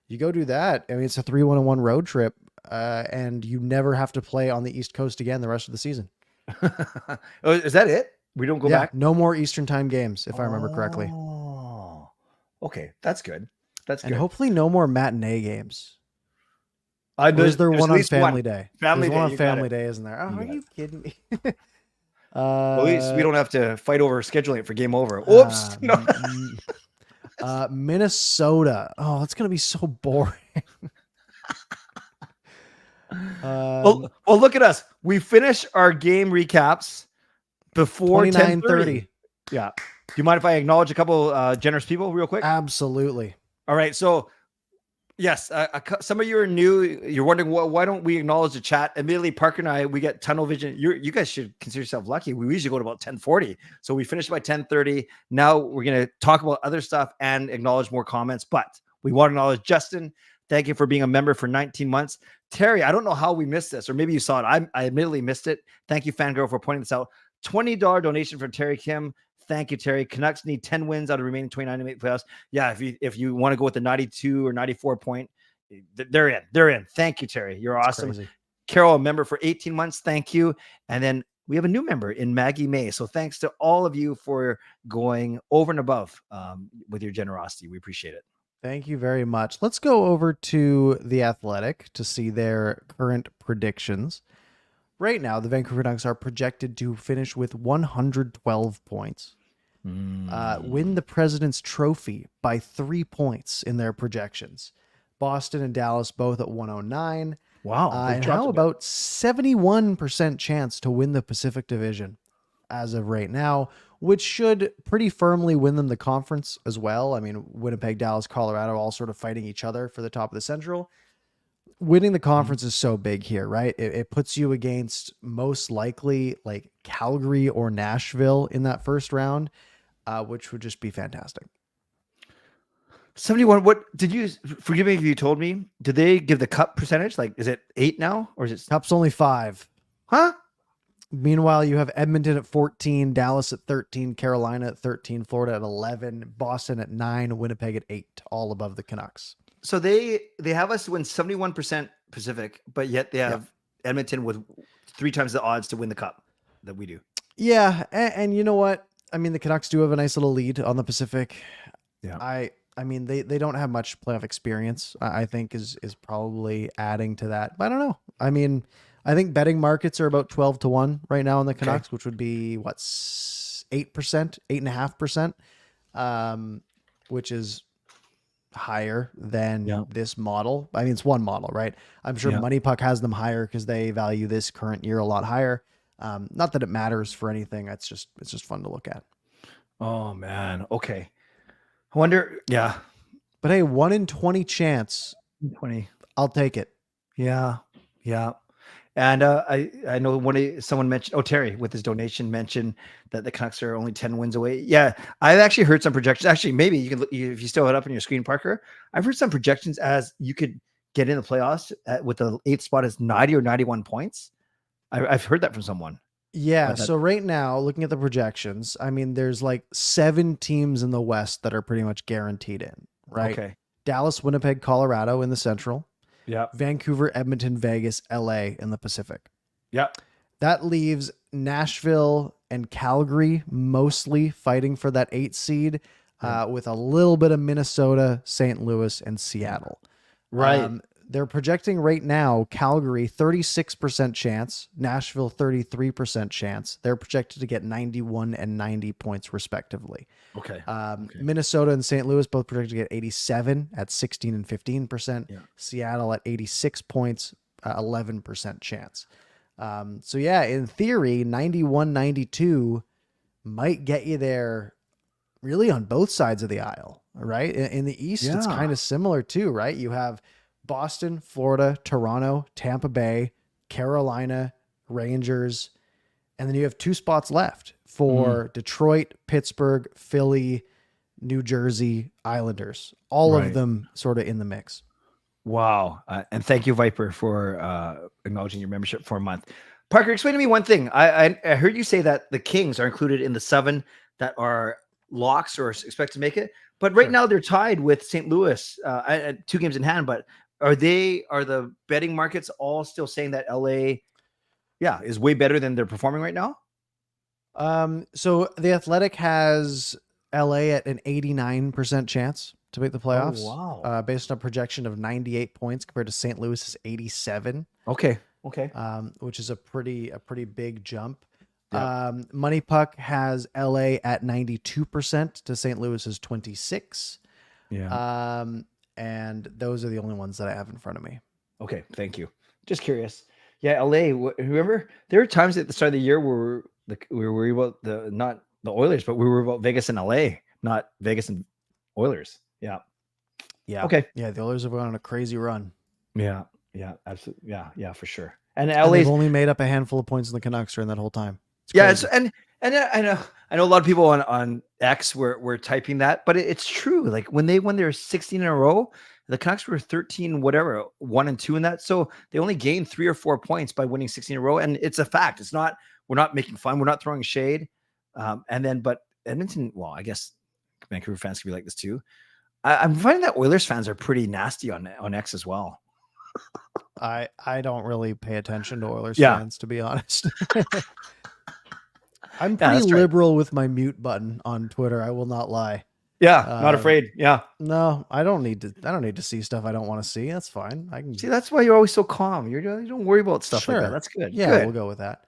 You go do that. I mean, it's a 3-1-1 road trip, and you never have to play on the East Coast again the rest of the season. Oh, is that it? We don't go back? No more Eastern time games, if I remember correctly. Oh, okay. That's good. That's good. And hopefully no more matinee games. Or is there one on Family Day? Family There's Day, one on you got Family it. Day, isn't there? Oh, are you kidding me? At least we don't have to fight over scheduling it for Game Over. Oops. No. Minnesota. Oh, that's going to be so boring. Well, look at us. We finish our game recaps before 10:30. Yeah. Do you mind if I acknowledge a couple generous people real quick? Absolutely. All right. So, yes, some of you are new. You're wondering, why don't we acknowledge the chat? Admittedly, Parker and I, we get tunnel vision. You guys should consider yourself lucky. We usually go to about 10:40. So we finished by 10:30. Now we're going to talk about other stuff and acknowledge more comments. But we want to acknowledge Justin. Thank you for being a member for 19 months. Terry, I don't know how we missed this, or maybe you saw it. I admittedly missed it. Thank you, Fangirl, for pointing this out. $20 donation from Terry Kim. Thank you, Terry. Canucks need 10 wins out of the remaining 29 to make playoffs. Yeah, if you want to go with the 92 or 94 point, they're in. They're in. Thank you, Terry. You're awesome. Crazy. Carol, a member for 18 months. Thank you. And then we have a new member in Maggie May. So thanks to all of you for going over and above with your generosity. We appreciate it. Thank you very much. Let's go over to The Athletic to see their current predictions. Right now, the Vancouver Canucks are projected to finish with 112 points, win the President's Trophy by 3 points in their projections. Boston and Dallas both at 109. Wow. And how about 71% chance to win the Pacific Division as of right now, which should pretty firmly win them the conference as well. I mean, Winnipeg, Dallas, Colorado, all sort of fighting each other for the top of the Central. Winning the conference is so big here, right? It puts you against most likely like Calgary or Nashville in that first round, which would just be fantastic. 71. What did you, forgive me if you told me, did they give the cup percentage? Like, is it 8 now or is it Cup's only 5? Huh? Meanwhile, you have Edmonton at 14, Dallas at 13, Carolina at 13, Florida at 11, Boston at 9, Winnipeg at 8, all above the Canucks. So they have us win 71% Pacific, but yet they have Edmonton with 3 times the odds to win the cup that we do. Yeah, and you know what? I mean, the Canucks do have a nice little lead on the Pacific. Yeah. I mean, they don't have much playoff experience, I think is probably adding to that. But I don't know. I mean, I think betting markets are about 12-1 right now on the Canucks, which would be what, 8%, 8.5%, which is higher than this model. I mean, it's one model, right? I'm sure Money Puck has them higher because they value this current year a lot higher. Not that it matters for anything. It's just fun to look at. Oh man. Okay. I wonder. Yeah. But hey, 1 in 20 chance. 20. I'll take it. Yeah. Yeah. And I know someone mentioned, Terry with his donation mentioned that the Canucks are only 10 wins away. Yeah, I've actually heard some projections. Actually, maybe you can, if you still have it up on your screen, Parker. I've heard some projections as you could get in the playoffs with the 8th spot as 90 or 91 points. I've heard that from someone. Yeah. So right now, looking at the projections, I mean, there's like 7 teams in the West that are pretty much guaranteed in, right? Okay. Dallas, Winnipeg, Colorado in the Central. Yeah. Vancouver, Edmonton, Vegas, LA in the Pacific. Yeah. That leaves Nashville and Calgary mostly fighting for that 8 seed, with a little bit of Minnesota, St. Louis, and Seattle. Right. They're projecting right now Calgary 36% chance, Nashville 33% chance. They're projected to get 91 and 90 points respectively. Okay. Minnesota and St. Louis both projected to get 87 at 16 and 15%. Yeah. Seattle at 86 points, 11% chance. So yeah, in theory, 91, 92 might get you there really on both sides of the aisle, right? In the East, it's kind of similar too, right? You have Boston, Florida, Toronto, Tampa Bay, Carolina, Rangers, and then you have 2 spots left for Detroit, Pittsburgh, Philly, New Jersey, Islanders. All of them sort of in the mix. Wow. And thank you, Viper, for acknowledging your membership for a month. Parker, explain to me one thing. I heard you say that the Kings are included in the 7 that are locks or expect to make it. But right now they're tied with St. Louis, 2 games in hand. But are the betting markets all still saying that LA, is way better than they're performing right now? So the Athletic has LA at an 89% chance to make the playoffs. Oh, wow. Based on a projection of 98 points compared to St. Louis's 87. Okay. Which is a pretty big jump. Yeah. Money Puck has LA at 92% to St. Louis's 26. Yeah. And those are the only ones that I have in front of me. Okay. Thank you. Just curious. Yeah. LA, remember there were times at the start of the year where we were worried about not the Oilers, but we were about Vegas and LA, not Vegas and Oilers. Yeah. Yeah. Okay. Yeah. The Oilers have gone on a crazy run. Yeah. Yeah. Absolutely. Yeah, for sure. And LA's only made up a handful of points in the Canucks during that whole time. And I know a lot of people on X were typing that, but it's true. Like when they won their 16 in a row, The Canucks were 13, whatever, 1-2 in that. So they only gained 3 or 4 points by winning 16 in a row. And it's a fact. It's not, we're not making fun. We're not throwing shade. But Edmonton, well, I guess Vancouver fans can be like this too. I'm finding that Oilers fans are pretty nasty on X as well. I don't really pay attention to Oilers fans, to be honest. I'm pretty liberal with my mute button on Twitter. I will not lie. Yeah, not afraid. Yeah. No, I don't need to see stuff I don't want to see. That's fine. I can see. That's why you're always so calm. You don't worry about stuff like that. That's good. Yeah, good. We'll go with that.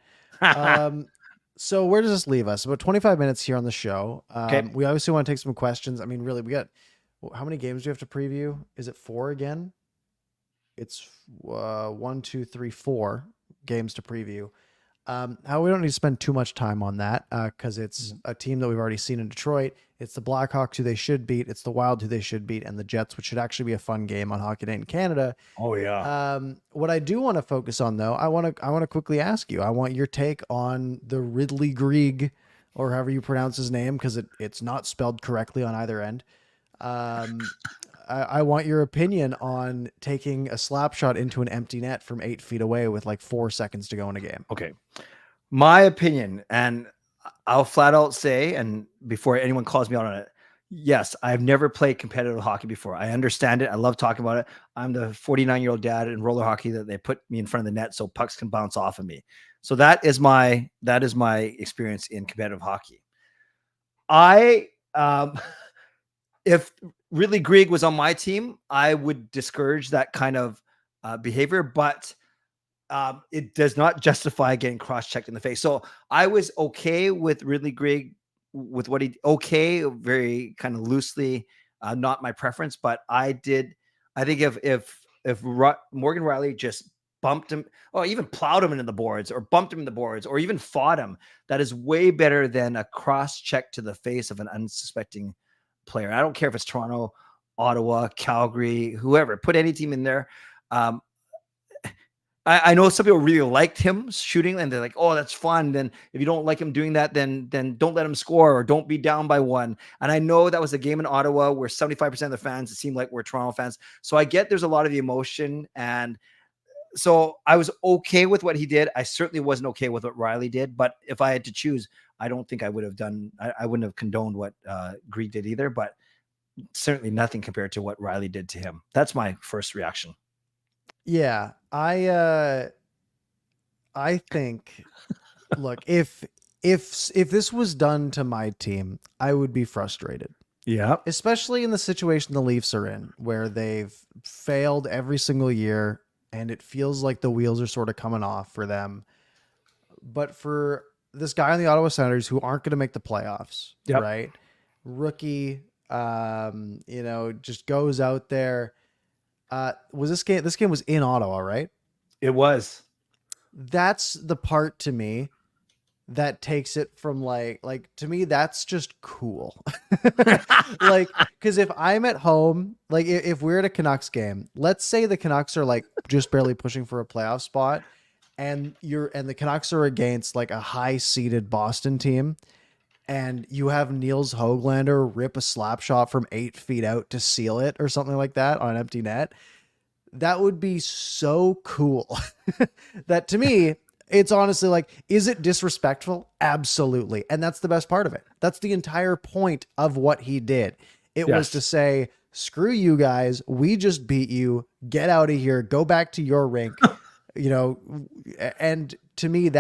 So where does this leave us? About 25 minutes here on the show. Okay. We obviously want to take some questions. I mean, really, we got how many games do we have to preview? Is it 4 again? It's 1, 2, 3, 4 games to preview. How we don't need to spend too much time on that because it's a team that we've already seen in Detroit. It's the Blackhawks who they should beat. It's the Wild who they should beat, and the Jets, which should actually be a fun game on Hockey Night in Canada. Oh yeah. What I do want to focus on though, I want to quickly ask you. I want your take on the Ridley Greig, or however you pronounce his name, because it's not spelled correctly on either end. I want your opinion on taking a slap shot into an empty net from 8 feet away with like 4 seconds to go in a game. Okay. My opinion, and I'll flat out say, and before anyone calls me out on it, yes, I've never played competitive hockey before. I understand it. I love talking about it. I'm the 49-year-old dad in roller hockey that they put me in front of the net so pucks can bounce off of me. So that is my experience in competitive hockey. If Ridley Greig was on my team, I would discourage that kind of behavior, but it does not justify getting cross-checked in the face. So I was okay with Ridley Greig with what very kind of loosely, not my preference, but I think if Morgan Riley just bumped him, or even plowed him into the boards, or bumped him in the boards, or even fought him, that is way better than a cross-check to the face of an unsuspecting player. I don't care if it's Toronto, Ottawa, Calgary, whoever. Put any team in there. I know some people really liked him shooting, and they're like, "Oh, that's fun." Then if you don't like him doing that, then don't let him score, or don't be down by 1. And I know that was a game in Ottawa where 75% of the fans, it seemed like, were Toronto fans. So I get there's a lot of the emotion, and so I was okay with what he did. I certainly wasn't okay with what Riley did, but if I had to choose, I don't think I would have done. I wouldn't have condoned what Greig did either, but certainly nothing compared to what Riley did to him. That's my first reaction. Yeah, I think, look, if this was done to my team, I would be frustrated. Yeah, especially in the situation the Leafs are in, where they've failed every single year, and it feels like the wheels are sort of coming off for them. But for this guy on the Ottawa Senators who aren't going to make the playoffs, right? Rookie, just goes out there. Was this game? This game was in Ottawa, right? It was. That's the part to me that takes it from like to me, that's just cool. Like, because if I'm at home, like if we're at a Canucks game, let's say the Canucks are like just barely pushing for a playoff spot, and the Canucks are against like a high seeded Boston team, and you have Niels Höglander rip a slap shot from 8 feet out to seal it or something like that on an empty net. That would be so cool. That to me, it's honestly like, is it disrespectful? Absolutely. And that's the best part of it. That's the entire point of what he did. It was to say, screw you guys. We just beat you. Get out of here. Go back to your rink. And to me,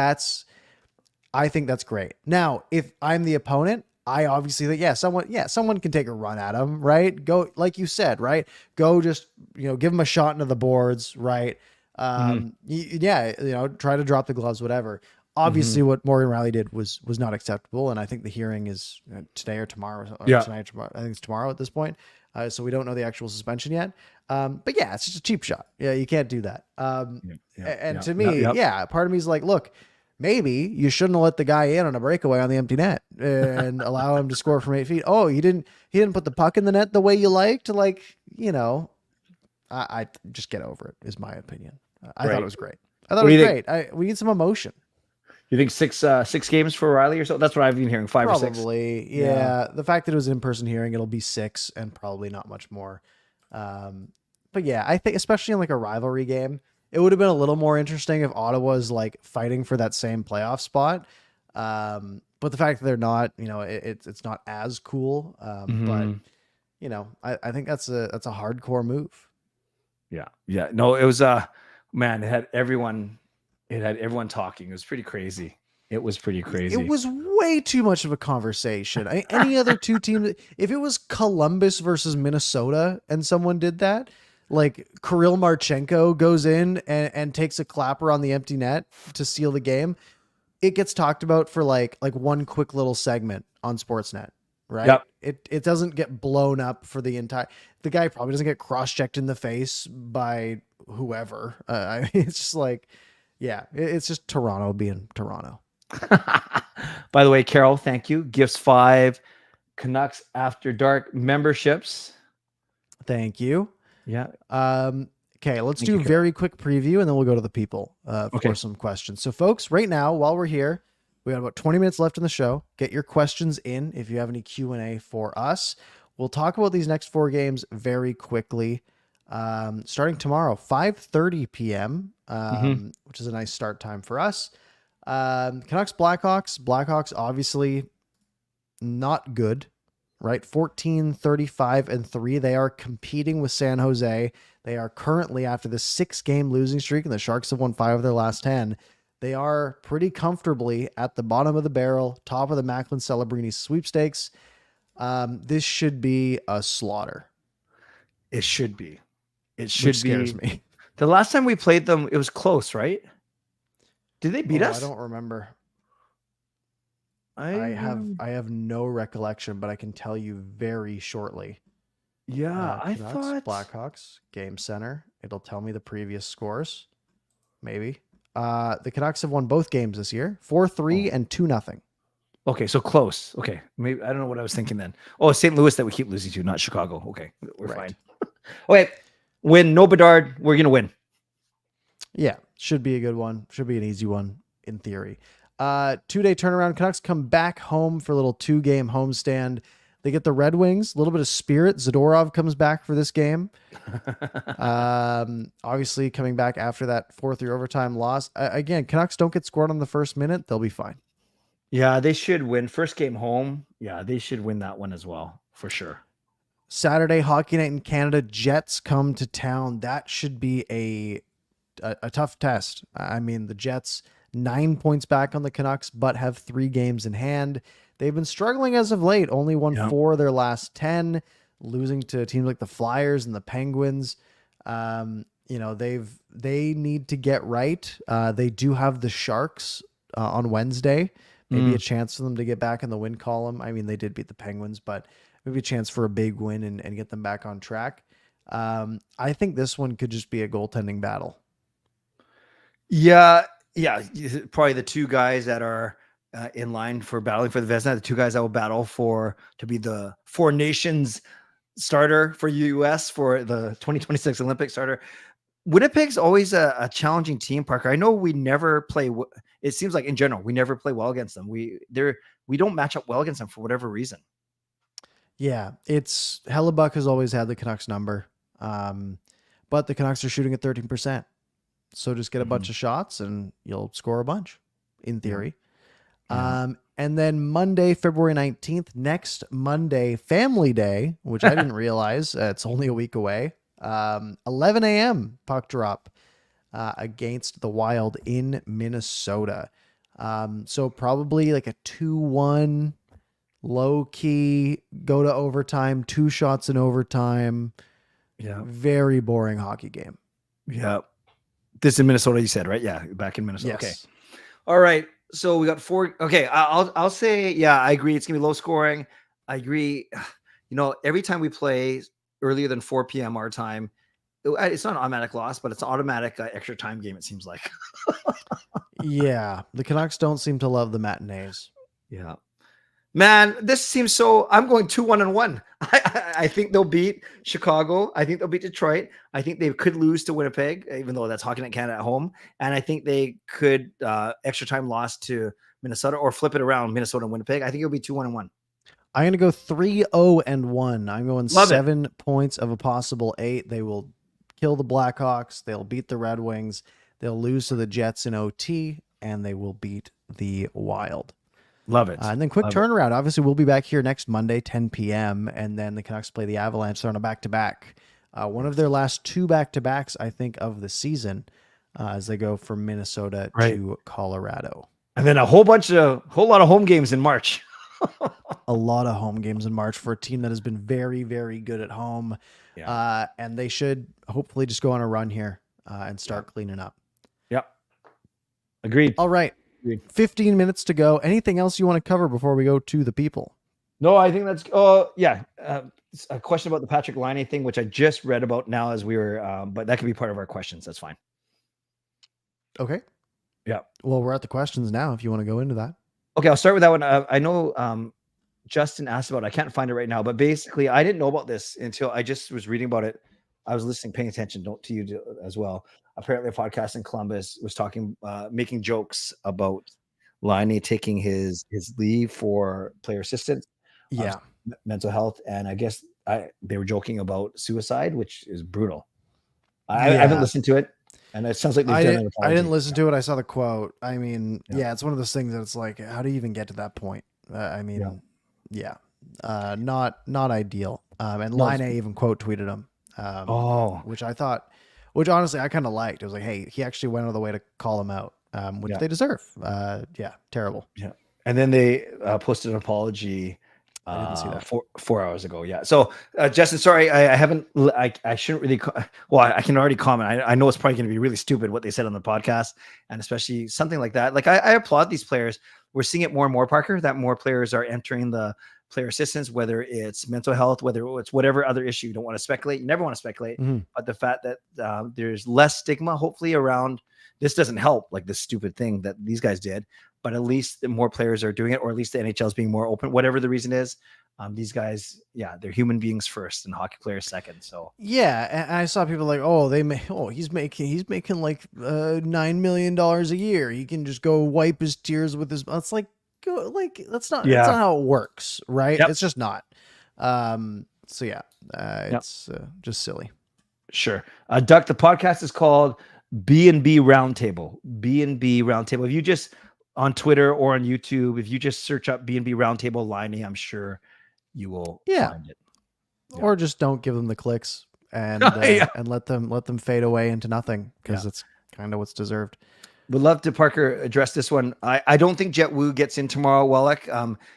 I think that's great. Now, if I'm the opponent, I obviously think, someone can take a run at him, right? Go, like you said, right? Go just, give him a shot into the boards, right? Try to drop the gloves, whatever. Obviously, what Morgan Riley did was not acceptable, and I think the hearing is today or tomorrow, or tonight. Tomorrow. I think it's tomorrow at this point. So we don't know the actual suspension yet. But yeah, it's just a cheap shot. Yeah, you can't do that. To me, part of me is like, look, maybe you shouldn't have let the guy in on a breakaway on the empty net and allow him to score from 8 feet. Oh, he didn't put the puck in the net the way you liked. Like, I just get over it is my opinion. I thought it was great. I thought it was great. We need some emotion. You think six games for Riley or so? That's what I've been hearing. 5 or 6. Probably. Yeah. The fact that it was an in-person hearing, it'll be 6 and probably not much more. But yeah, I think especially in like a rivalry game, it would have been a little more interesting if Ottawa's like fighting for that same playoff spot. But the fact that they're not, it's not as cool. But Mhm. I think that's a hardcore move. Yeah. Yeah. No, it was man, it had everyone talking. It was pretty crazy. It was pretty It crazy. was way too much of a conversation. Any other two teams, if it was Columbus versus Minnesota and someone did that, like Kirill Marchenko goes in and takes a clapper on the empty net to seal the game, it gets talked about for like one quick little segment on Sportsnet, right? Yep. It doesn't get blown up for the guy probably doesn't get cross-checked in the face by whoever. It's just like, yeah, it's just Toronto being Toronto. By the way, Carol, thank you. Gifts 5 Canucks After Dark memberships. Thank you. Yeah. Okay, let's Thank do you, a Carol. very quick preview and then we'll go to the people Okay. for some questions. So, folks, right now, while we're here, we got about 20 minutes left in the show. Get your questions in if you have any Q&A for us. We'll talk about these next 4 games very quickly. Starting tomorrow, 5:30 p.m., which is a nice start time for us. Canucks Blackhawks. Blackhawks obviously not good, right? 14-35-3. They are competing with San Jose. They are currently, after the 6-game losing streak, and the Sharks have won 5 of their last 10. They are pretty comfortably at the bottom of the barrel, top of the Macklin Celebrini sweepstakes. This should be a slaughter. It should be. It should Which scares be. me. The last time we played them, it was close, right? Did they beat us? I don't remember. I have no recollection, but I can tell you very shortly. Yeah, I Canucks, thought Blackhawks, Game Center. It'll tell me the previous scores. Maybe. The Canucks have won both games this year, 4-3 and 2-0. Okay, so close. Okay, maybe I don't know what I was thinking then. Oh, St. Louis that we keep losing to, not Chicago. Okay, we're Right. fine. Okay, win no Bedard, we're gonna win. Yeah, should be a good one. Should be an easy one in theory. 2-day turnaround. Canucks come back home for a little 2-game homestand. They get the Red Wings, a little bit of spirit. Zadorov comes back for this game. Obviously coming back after that 4-3 overtime loss. Again, Canucks don't get scored on the first minute. They'll be fine. Yeah, they should win. First game home. Yeah, they should win that one as well, for sure. Saturday, Hockey Night in Canada. Jets come to town. That should be a tough test. I mean, the Jets 9 points back on the Canucks, but have 3 games in hand. They've been struggling as of late. Only won 4 of their last 10, losing to teams like the Flyers and the Penguins. They need to get right. They do have the Sharks on Wednesday. Maybe a chance for them to get back in the win column. I mean, they did beat the Penguins, but maybe a chance for a big win and get them back on track. I think this one could just be a goaltending battle. Yeah. Probably the 2 guys that are in line for battling for the Vezina, the 2 guys that will battle to be the 4 nations starter for US for the 2026 Olympic starter. Winnipeg's always a challenging team, Parker. I know we never play. It seems like in general, we never play well against them. We don't match up well against them for whatever reason. Yeah, it's Hellebuck has always had the Canucks number. But the Canucks are shooting at 13%. So just get a bunch of shots and you'll score a bunch in theory. Yeah. And then Monday, February 19th, next Monday, Family Day, which I didn't realize it's only a week away. 11 a.m. puck drop against the Wild in Minnesota. So probably like a 2-1 low key, go to overtime, 2 shots in overtime. Yeah. Very boring hockey game. Yeah. This is in Minnesota, you said, right? Yeah. Back in Minnesota. Yes. Okay. All right. So we got 4. Okay. I'll say, yeah, I agree. It's going to be low scoring. I agree. Every time we play earlier than 4 p.m. our time, it's not an automatic loss, but it's an automatic extra time game, it seems like. Yeah. The Canucks don't seem to love the matinees. Yeah. Man, this seems so. I'm going 2-1-1. I think they'll beat Chicago. I think they'll beat Detroit. I think they could lose to Winnipeg, even though that's Hockey Night Canada at home. And I think they could extra time loss to Minnesota or flip it around, Minnesota and Winnipeg. I think it'll be 2-1-1. I'm going to go 3-0-1. I'm going Love 7 points of a possible 8. They will kill the Blackhawks. They'll beat the Red Wings. They'll lose to the Jets in OT, and they will beat the Wild. Love it. And then quick turnaround. Obviously, we'll be back here next Monday, 10 p.m. And then the Canucks play the Avalanche. They're on a back-to-back. One of their last 2 back-to-backs, I think, of the season, as they go from Minnesota to Colorado. And then a whole lot of home games in March. A lot of home games in March for a team that has been very, very good at home. Yeah. And they should hopefully just go on a run here and start cleaning up. Yep. Agreed. All right. 15 minutes to go. Anything else you want to cover before we go to the people? No, I think that's a question about the Patrick Laine thing, which I just read about now as we were, but that could be part of our questions. That's fine. Okay. Yeah. Well, we're at the questions now if you want to go into that. Okay, I'll start with that one. I know Justin asked about it. I can't find it right now, but basically I didn't know about this until I just was reading about it. I was listening, paying attention to you as well. Apparently a podcast in Columbus was talking, making jokes about Laine taking his leave for player assistance, mental health. And I guess they were joking about suicide, which is brutal. I haven't listened to it. And it sounds like they've done an apology. I didn't listen to it. I saw the quote. I mean, it's one of those things that it's like, how do you even get to that point? Not ideal. And Laine even quote tweeted him. Which honestly I kind of liked. It was like, hey, he actually went out of the way to call him out, which they deserve. Terrible. Yeah. And then they posted an apology. I didn't see that 4 hours ago. Yeah. So, Justin, sorry, I shouldn't really. I can already comment. I know it's probably going to be really stupid what they said on the podcast, and especially something like that. Like I applaud these players. We're seeing it more and more, Parker, that more players are entering the player assistance, whether it's mental health, whether it's whatever other issue. You don't want to speculate. You never want to speculate. Mm-hmm. But the fact that there's less stigma, hopefully, around this doesn't help, like this stupid thing that these guys did. But at least the more players are doing it, or at least the NHL is being more open, whatever the reason is. These guys, they're human beings first and hockey players second. So and I saw people like, he's making like $9 million a year. He can just go wipe his tears with his. It's like, that's not how it works, right? Yep. It's just not. It's just silly. Sure. Duck, the podcast is called B&B Roundtable. B&B Roundtable. If you just on Twitter or on YouTube, if you just search up B&B Roundtable Laine, I'm sure you will find it. Yeah. Or just don't give them the clicks and and let them fade away into nothing, because it's kind of what's deserved. Would love to, Parker, address this one. I don't think Jet Wu gets in tomorrow, Wallach.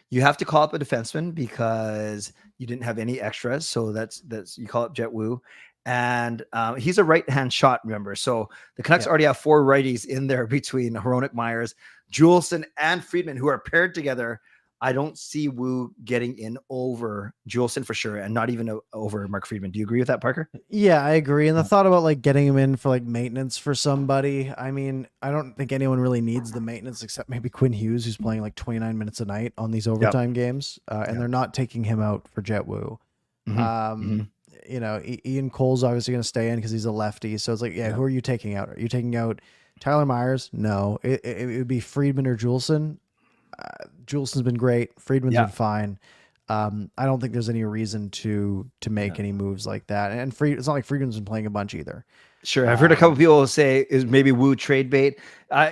You have to call up a defenseman because you didn't have any extras. So that's you call up Jet Wu. And he's a right-hand shot, remember. So the Canucks already have 4 righties in there between Hronek, Myers, Juleson, and Friedman, who are paired together. I don't see Wu getting in over Juleson for sure, and not even over Mark Friedman. Do you agree with that, Parker? Yeah, I agree. And the thought about like getting him in for like maintenance for somebody, I mean, I don't think anyone really needs the maintenance except maybe Quinn Hughes, who's playing like 29 minutes a night on these overtime games, and they're not taking him out for Jet Wu. Mm-hmm. You know, Ian Cole's obviously going to stay in because he's a lefty. So it's like, who are you taking out? Are you taking out Tyler Myers? No, it would be Friedman or Juleson. Juleson's been great. Friedman's been fine. I don't think there's any reason to make any moves like that. And it's not like Friedman's been playing a bunch either. Sure. I've heard a couple people say is maybe Wu trade bait.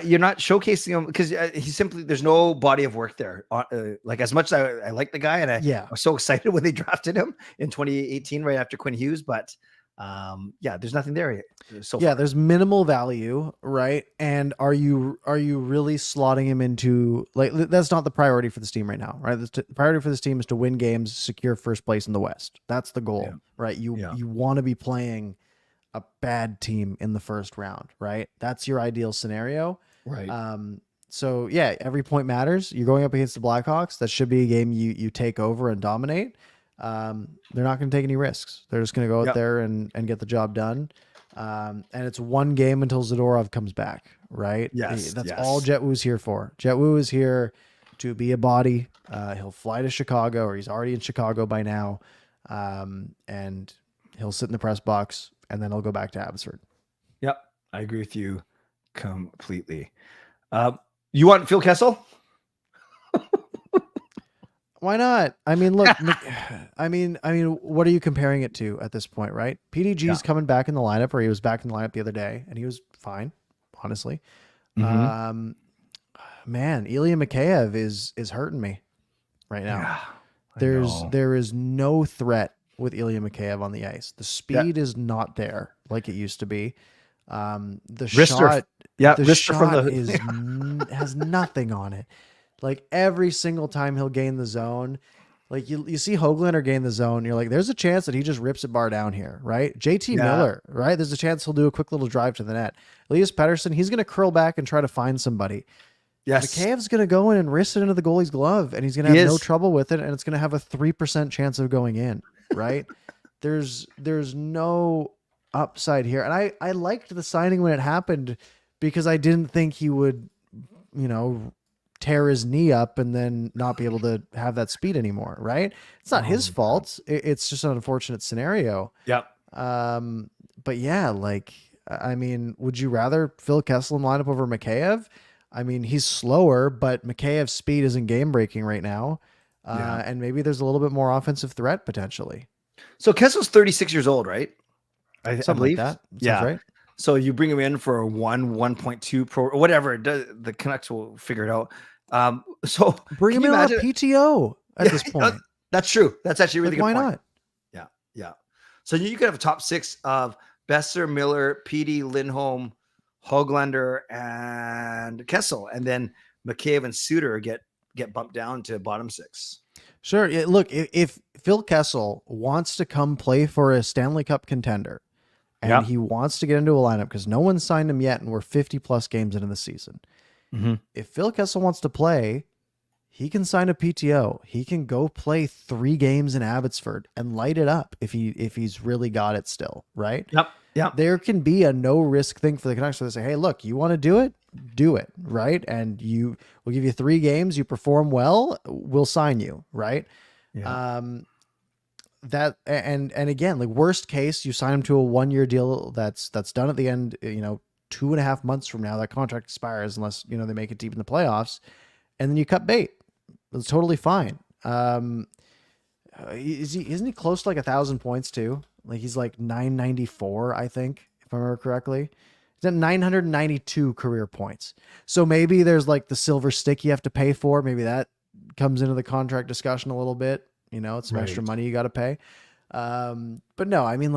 You're not showcasing him because there's no body of work there. Like as much as I like the guy, and I was so excited when they drafted him in 2018, right after Quinn Hughes, but there's nothing there so far. There's minimal value, right? And are you really slotting him into, like, that's not the priority for this team right now, right? The priority for this team is to win games, secure first place in the West. That's the goal, right? You want to be playing a bad team in the first round, right? That's your ideal scenario, right? So every point matters. You're going up against the Blackhawks. That should be a game you take over and dominate. They're not going to take any risks. They're just going to go out there and get the job done. And it's one game until Zadorov comes back, right? Yes. That's all Jet Wu's here for. Jet Wu is here to be a body. He'll fly to Chicago, or he's already in Chicago by now. And he'll sit in the press box, and then he'll go back to Abbotsford. Yep. I agree with you completely. You want Phil Kessel? Why not? I mean, look, what are you comparing it to at this point, right? PDG's coming back in the lineup, or he was back in the lineup the other day, and he was fine, honestly. Mm-hmm. Man, Ilya Mikheyev is hurting me right now. Yeah, There is no threat with Ilya Mikheyev on the ice. The speed is not there like it used to be. The Wrister, shot has nothing on it. Like every single time he'll gain the zone, like you see Höglander gain the zone, you're like, there's a chance that he just rips it bar down here, right? JT Miller, right? There's a chance he'll do a quick little drive to the net. Elias Pettersson, he's going to curl back and try to find somebody. Yes. Mikheyev's going to go in and wrist it into the goalie's glove, and he's going to have no trouble with it, and it's going to have a 3% chance of going in, right? There's no upside here. And I liked the signing when it happened because I didn't think he would, tear his knee up and then not be able to have that speed anymore, right? It's not his fault. It's just an unfortunate scenario. Yep. But yeah, would you rather Phil Kessel line up over Mikheyev? I mean, he's slower, but Mikheyev's speed isn't game breaking right now. And maybe there's a little bit more offensive threat potentially. So Kessel's 36 years old, right? I believe like that. Sounds right. So you bring him in for a 1.2 pro or whatever. The Canucks will figure it out. So bring him in on a PTO at this point. That's true. That's actually a really good why point. Not? Yeah. Yeah. So you could have a top six of Besser, Miller, PD, Lindholm, Höglander, and Kessel. And then Mikheyev and Suter get bumped down to bottom six. Sure. Yeah, look, if Phil Kessel wants to come play for a Stanley Cup contender, and he wants to get into a lineup because no one signed him yet, and we're 50 plus games into the season. Mm-hmm. If Phil Kessel wants to play, he can sign a PTO. He can go play 3 games in Abbotsford and light it up if he's really got it still, right? Yep. Yeah. There can be a no risk thing for the Canucks where they say, hey, look, you want to do it? Do it, right? And we'll give you 3 games. You perform well, we'll sign you, right? Yeah. That and again, like worst case, you sign him to a 1-year deal that's done at the end, 2.5 months from now, that contract expires unless, they make it deep in the playoffs, and then you cut bait. It's totally fine. Isn't he close to like 1,000 points too? Like he's like 994, I think, if I remember correctly. He's at 992 career points. So maybe there's like the silver stick you have to pay for. Maybe that comes into the contract discussion a little bit. It's some extra money you got to pay. But no, I mean,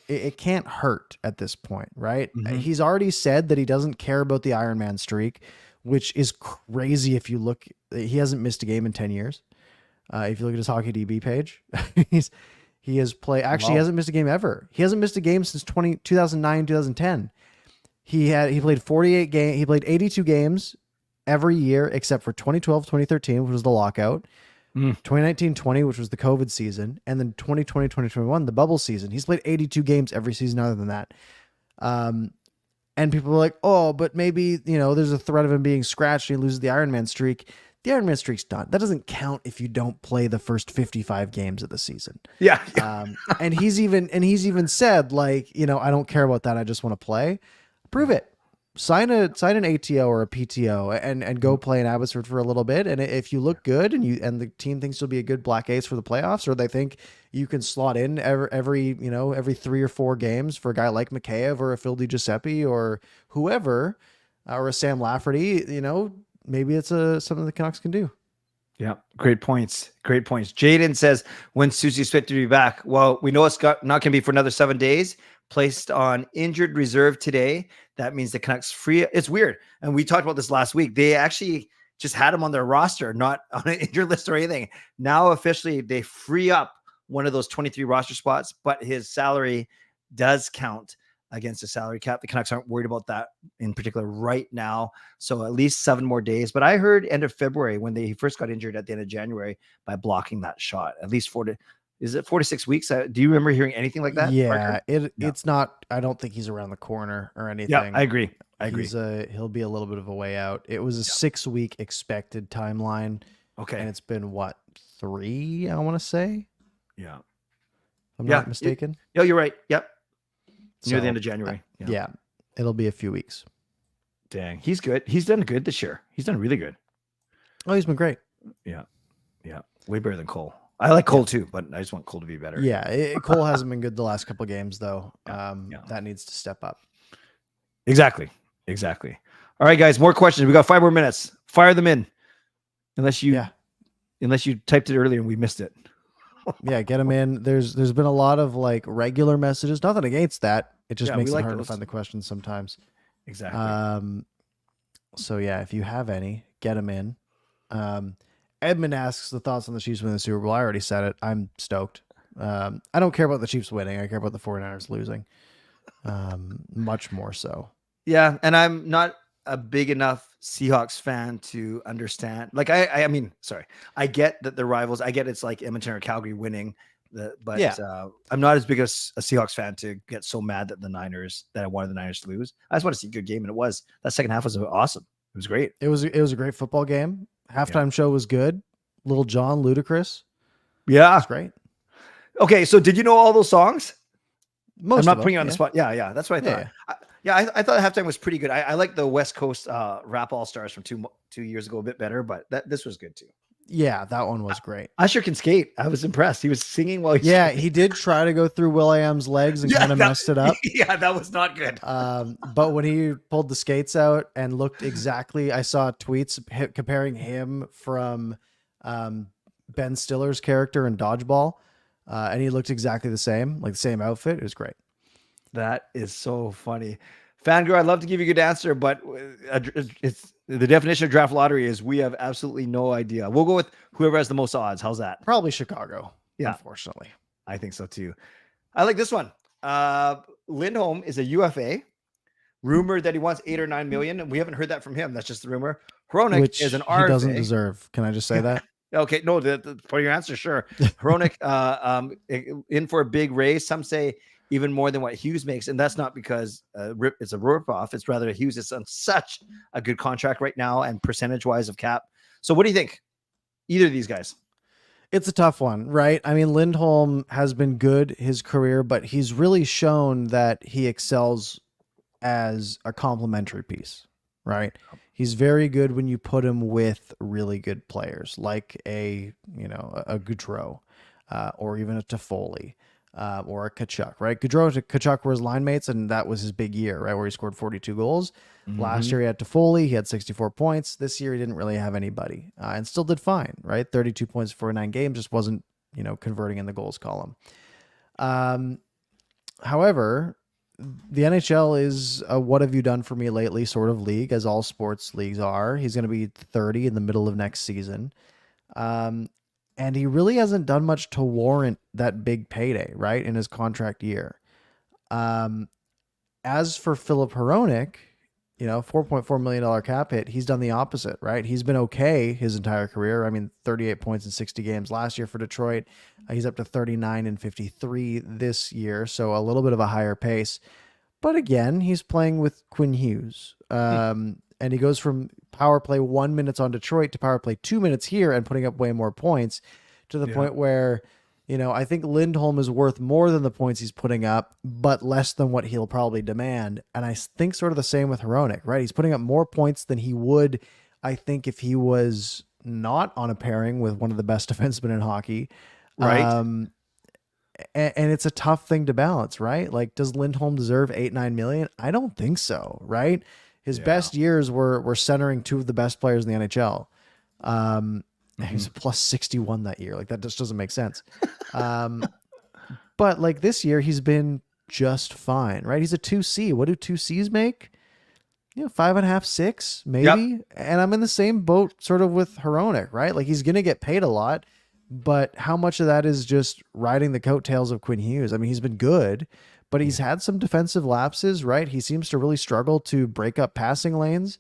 it can't hurt at this point, right? Mm-hmm. He's already said that he doesn't care about the Iron Man streak, which is crazy. If you look, he hasn't missed a game in 10 years. If you look at his Hockey DB page, he has played. Actually, he hasn't missed a game ever. He hasn't missed a game since 2009, 2010. He played 48 games. He played 82 games every year except for 2012, 2013, which was the lockout. 2019-20, which was the COVID season, and then 2020-2021, the bubble season. He's played 82 games every season other than that. And people are like, oh, but maybe, there's a threat of him being scratched and he loses the Iron Man streak. The Iron Man streak's done. That doesn't count if you don't play the first 55 games of the season. Yeah. And he's even said, like, I don't care about that. I just want to play. Prove it. Sign an ATO or a PTO and go play in Abbotsford for a little bit. And if you look good and the team thinks you'll be a good black ace for the playoffs, or they think you can slot in every 3 or 4 games for a guy like Mikheyev or a Phil DiGiuseppe or whoever, or a Sam Lafferty, maybe it's something the Canucks can do. Yeah. Great points. Jaden says, when Susie's expected to be back? Well, we know it's not going to be for another 7 days. Placed on injured reserve today. That means the Canucks free. It's weird. And we talked about this last week. They actually just had him on their roster, not on an injured list or anything. Now, officially, they free up one of those 23 roster spots, but his salary does count against the salary cap. The Canucks aren't worried about that in particular right now. So at least 7 more days. But I heard end of February when he first got injured at the end of January by blocking that shot, at least 4 to 6 weeks? Do you remember hearing anything like that? Yeah, it's not. I don't think he's around the corner or anything. Yeah, I agree. He'll be a little bit of a way out. It was a 6-week expected timeline. Okay, and it's been 3? I want to say. Yeah, I'm not mistaken. No, you're right. Yep, near the end of January. Yeah, it'll be a few weeks. Dang, he's good. He's done good this year. He's done really good. Oh, he's been great. Yeah. Yeah, way better than Cole. I like Cole too, but I just want Cole to be better. Yeah, Cole hasn't been good the last couple of games though. Yeah. That needs to step up. Exactly. All right, guys, more questions. We got 5 more minutes. Fire them in, unless you typed it earlier and we missed it. Yeah, get them in. There's been a lot of like regular messages. Nothing against that. It just makes it hard to find the questions sometimes. Exactly. So yeah, if you have any, get them in. Edmund asks the thoughts on the Chiefs winning the Super Bowl. I already said it. I'm stoked. I don't care about the Chiefs winning. I care about the 49ers losing. Much more so. Yeah, and I'm not a big enough Seahawks fan to understand. Like, I mean, sorry, I get that the rivals. I get it's like Edmonton or Calgary winning, but I'm not as big as a Seahawks fan to get so mad that I wanted the Niners to lose. I just want to see a good game, and it was. That second half was awesome. It was great. It was a great football game. Halftime show was good. Little John, ludicrous. Yeah, it's great. Okay, so did you know all those songs? Most I'm not of putting them, you on the spot. Yeah, that's what I thought. I thought halftime was pretty good. I like the West Coast rap all stars from 2 years ago a bit better, but this was good too. Yeah, that one was great. Usher can skate. I was impressed. He was singing while he did try to go through Will.i.am's legs and kind of messed it up. Yeah, that was not good. But when he pulled the skates out and looked exactly, I saw tweets comparing him from Ben Stiller's character in Dodgeball, and he looked exactly the same, like the same outfit. It was great. That is so funny. Fangirl, I'd love to give you a good answer, but it's the definition of draft lottery is we have absolutely no idea. We'll go with whoever has the most odds. How's that? Probably Chicago. Yeah. Unfortunately. I think so too. I like this one. Lindholm is a UFA. Rumored that he wants 8 or 9 million, and we haven't heard that from him. That's just the rumor. Hronek is an RFA. He doesn't deserve. Can I just say that? Okay, no, for your answer, sure. Hronek in for a big raise. Some say even more than what Hughes makes, and that's not because it's a rip-off. It's rather Hughes is on such a good contract right now and percentage-wise of cap. So what do you think? Either of these guys? It's a tough one, right? I mean, Lindholm has been good his career, but he's really shown that he excels as a complementary piece, right? He's very good when you put him with really good players like a Gaudreau or even a Toffoli or a Tkachuk, right? Gaudreau and Tkachuk were his line mates, and that was his big year, right? Where he scored 42 goals. Mm-hmm. Last year he had Toffoli. He had 64 points. This year he didn't really have anybody and still did fine, right? 32 points for 9 games, just wasn't, converting in the goals column. However, the NHL is a what have you done for me lately sort of league, as all sports leagues are. He's going to be 30 in the middle of next season. And he really hasn't done much to warrant that big payday, right, in his contract year. As for Filip Hronek, $4.4 million cap hit, he's done the opposite, right? He's been okay his entire career. I mean, 38 points in 60 games last year for Detroit. He's up to 39 and 53 this year, so a little bit of a higher pace. But again, he's playing with Quinn Hughes. And he goes from power play 1 minute on Detroit to power play 2 minutes here and putting up way more points to the point where, I think Lindholm is worth more than the points he's putting up, but less than what he'll probably demand. And I think sort of the same with Hronek, right? He's putting up more points than he would, I think, if he was not on a pairing with one of the best defensemen in hockey. Right. And it's a tough thing to balance, right? Like, does Lindholm deserve 8-9 million? I don't think so, right? His best years were centering 2 of the best players in the NHL. He was a plus 61 that year. Like, that just doesn't make sense. But like this year, he's been just fine, right? He's a 2C. What do 2Cs make? 5.5, 6, maybe. Yep. And I'm in the same boat sort of with Hronek, right? Like, he's going to get paid a lot, but how much of that is just riding the coattails of Quinn Hughes? I mean, he's been good, but he's had some defensive lapses, right? He seems to really struggle to break up passing lanes.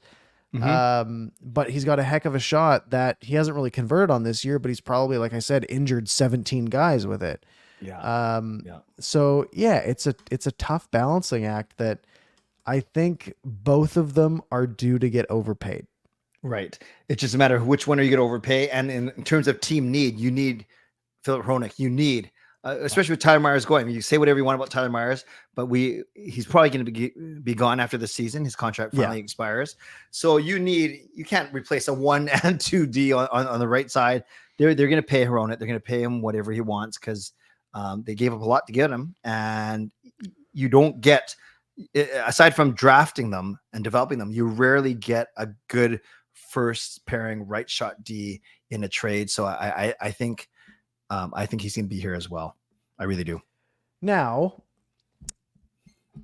But he's got a heck of a shot that he hasn't really converted on this year, but he's probably, like I said, injured 17 guys with it. So yeah, it's a tough balancing act that I think both of them are due to get overpaid. Right. It's just a matter of which one are you going to overpay. And in terms of team need, you need Filip Hronek. You need, especially with Tyler Myers going. You say whatever you want about Tyler Myers, but he's probably going to be gone after the season. His contract finally expires. So you can't replace a 1 and 2D on the right side they're going to pay Hronek. They're going to pay him whatever he wants because they gave up a lot to get him, and you don't get, aside from drafting them and developing them, you rarely get a good first pairing right shot D in a trade. So I think he's going to be here as well. I really do. Now,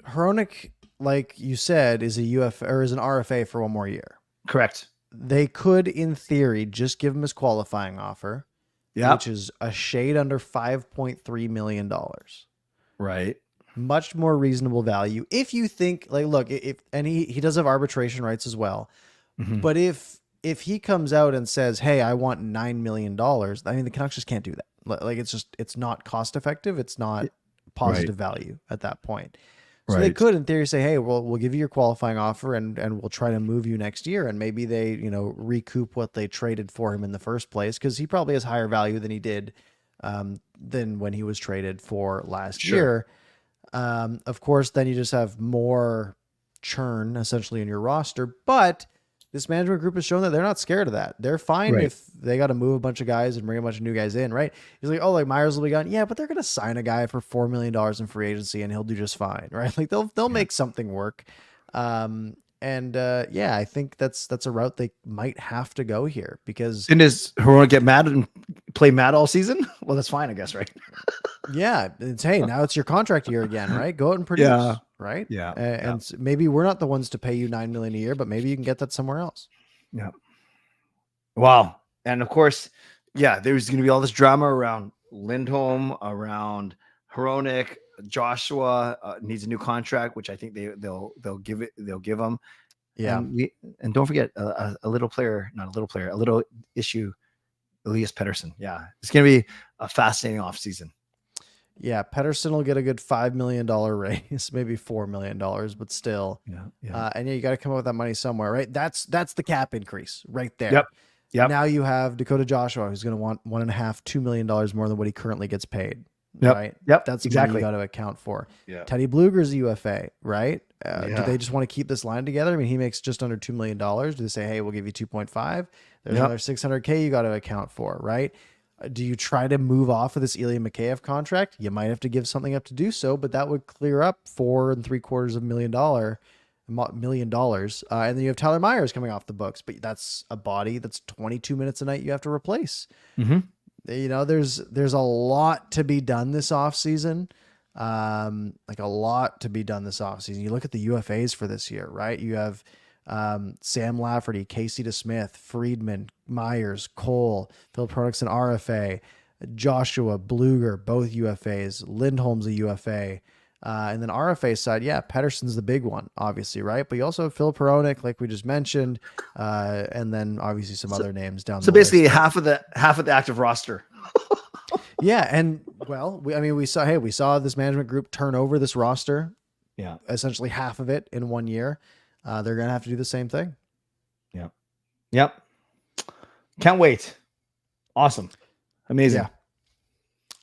Hronek, like you said, is an RFA for one more year. Correct. They could, in theory, just give him his qualifying offer, which is a shade under $5.3 million. Right. Much more reasonable value. If you think, like, look, he does have arbitration rights as well. Mm-hmm. But if he comes out and says, hey, I want $9 million, I mean, the Canucks just can't do that. Like, it's not cost effective. It's not positive value at that point. So they could, in theory, say, hey, well, we'll give you your qualifying offer and we'll try to move you next year. And maybe they, recoup what they traded for him in the first place, because he probably has higher value than he did than when he was traded for last year. Of course, then you just have more churn essentially in your roster. But this management group has shown that they're not scared of that. They're fine if they got to move a bunch of guys and bring a bunch of new guys in, right? He's like, oh, like Myers will be gone. Yeah, but they're going to sign a guy for $4 million in free agency and he'll do just fine, right? Like they'll make something work. I think that's a route they might have to go here because. And does Hronek get mad and play mad all season? Well, that's fine, I guess, right? Yeah, now it's your contract year again, right? Go out and produce, right? Yeah, and maybe we're not the ones to pay you $9 million a year, but maybe you can get that somewhere else. Yeah. Wow. And of course, there's going to be all this drama around Lindholm, around Hronek. Joshua needs a new contract, which I think they'll give him. Yeah, and don't forget a little issue, Elias Pettersson. Yeah, it's going to be a fascinating offseason. Yeah, Pettersson will get a good $5 million raise, maybe $4 million, but still. And you got to come up with that money somewhere, right? That's the cap increase right there. Yep. Now you have Dakota Joshua, who's going to want $1.5-2 million more than what he currently gets paid. Right. Yep. That's exactly what you got to account for. Yeah. Teddy Bluger's a UFA, right? Do they just want to keep this line together? I mean, he makes just under $2 million. Do they say, hey, we'll give you 2.5? There's another $600K you got to account for, right? Do you try to move off of this Ilya Mikheyev contract? You might have to give something up to do so, but that would clear up $4.75 million. And then you have Tyler Myers coming off the books, but that's a body that's 22 minutes a night you have to replace. Mm-hmm. There's a lot to be done this offseason. Like a lot to be done this offseason. You look at the UFAs for this year, right? You have Sam Lafferty, Casey DeSmith, Friedman, Myers, Cole, Philip Hronek's an RFA, Joshua, Bluger, both UFAs, Lindholm's a UFA. And then RFA side, Pettersson's the big one, obviously, right? But you also have Philip Hronek, like we just mentioned, and then obviously some other names down. So basically, half of the active roster. Yeah, and we saw this management group turn over this roster. Yeah, essentially half of it in 1 year. They're gonna have to do the same thing. Yeah. Yep. Can't wait. Awesome. Amazing. Yeah.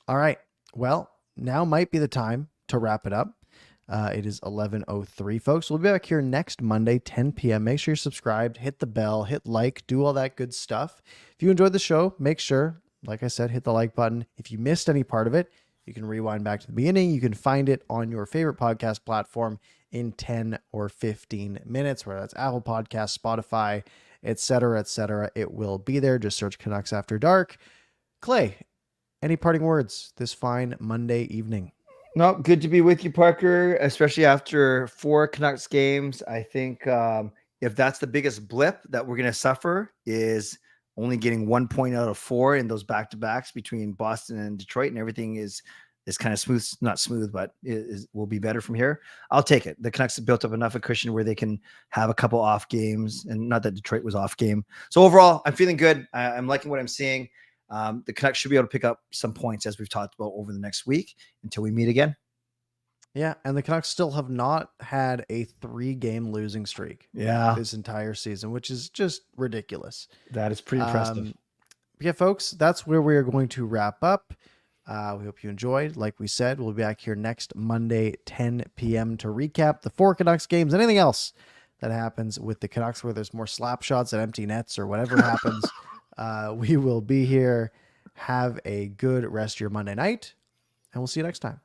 All right. Well, now might be the time to wrap it up. It is 11:03, folks. We'll be back here next Monday, 10 p.m. Make sure you're subscribed, hit the bell, hit like, do all that good stuff. If you enjoyed the show, make sure, like I said, hit the like button. If you missed any part of it, you can rewind back to the beginning. You can find it on your favorite podcast platform in 10 or 15 minutes, whether that's Apple Podcasts, Spotify, etc., etc. It will be there. Just search Canucks After Dark. Clay, any parting words this fine Monday evening? No, good to be with you, Parker, especially after 4 Canucks games. I think if that's the biggest blip that we're going to suffer is only getting 1 point out of 4 in those back-to-backs between Boston and Detroit, and everything is kind of smooth, not smooth, but will be better from here. I'll take it. The Canucks have built up enough of a cushion where they can have a couple off games, and not that Detroit was off game. So overall, I'm feeling good. I'm liking what I'm seeing. The Canucks should be able to pick up some points, as we've talked about, over the next week until we meet again. Yeah, and the Canucks still have not had a 3-game losing streak this entire season, which is just ridiculous. That is pretty impressive. Yeah, folks, that's where we are going to wrap up. We hope you enjoyed. Like we said, we'll be back here next Monday, 10 p.m. to recap the 4 Canucks games and anything else that happens with the Canucks, whether there's more slap shots at empty nets or whatever happens. We will be here. Have a good rest of your Monday night, and we'll see you next time.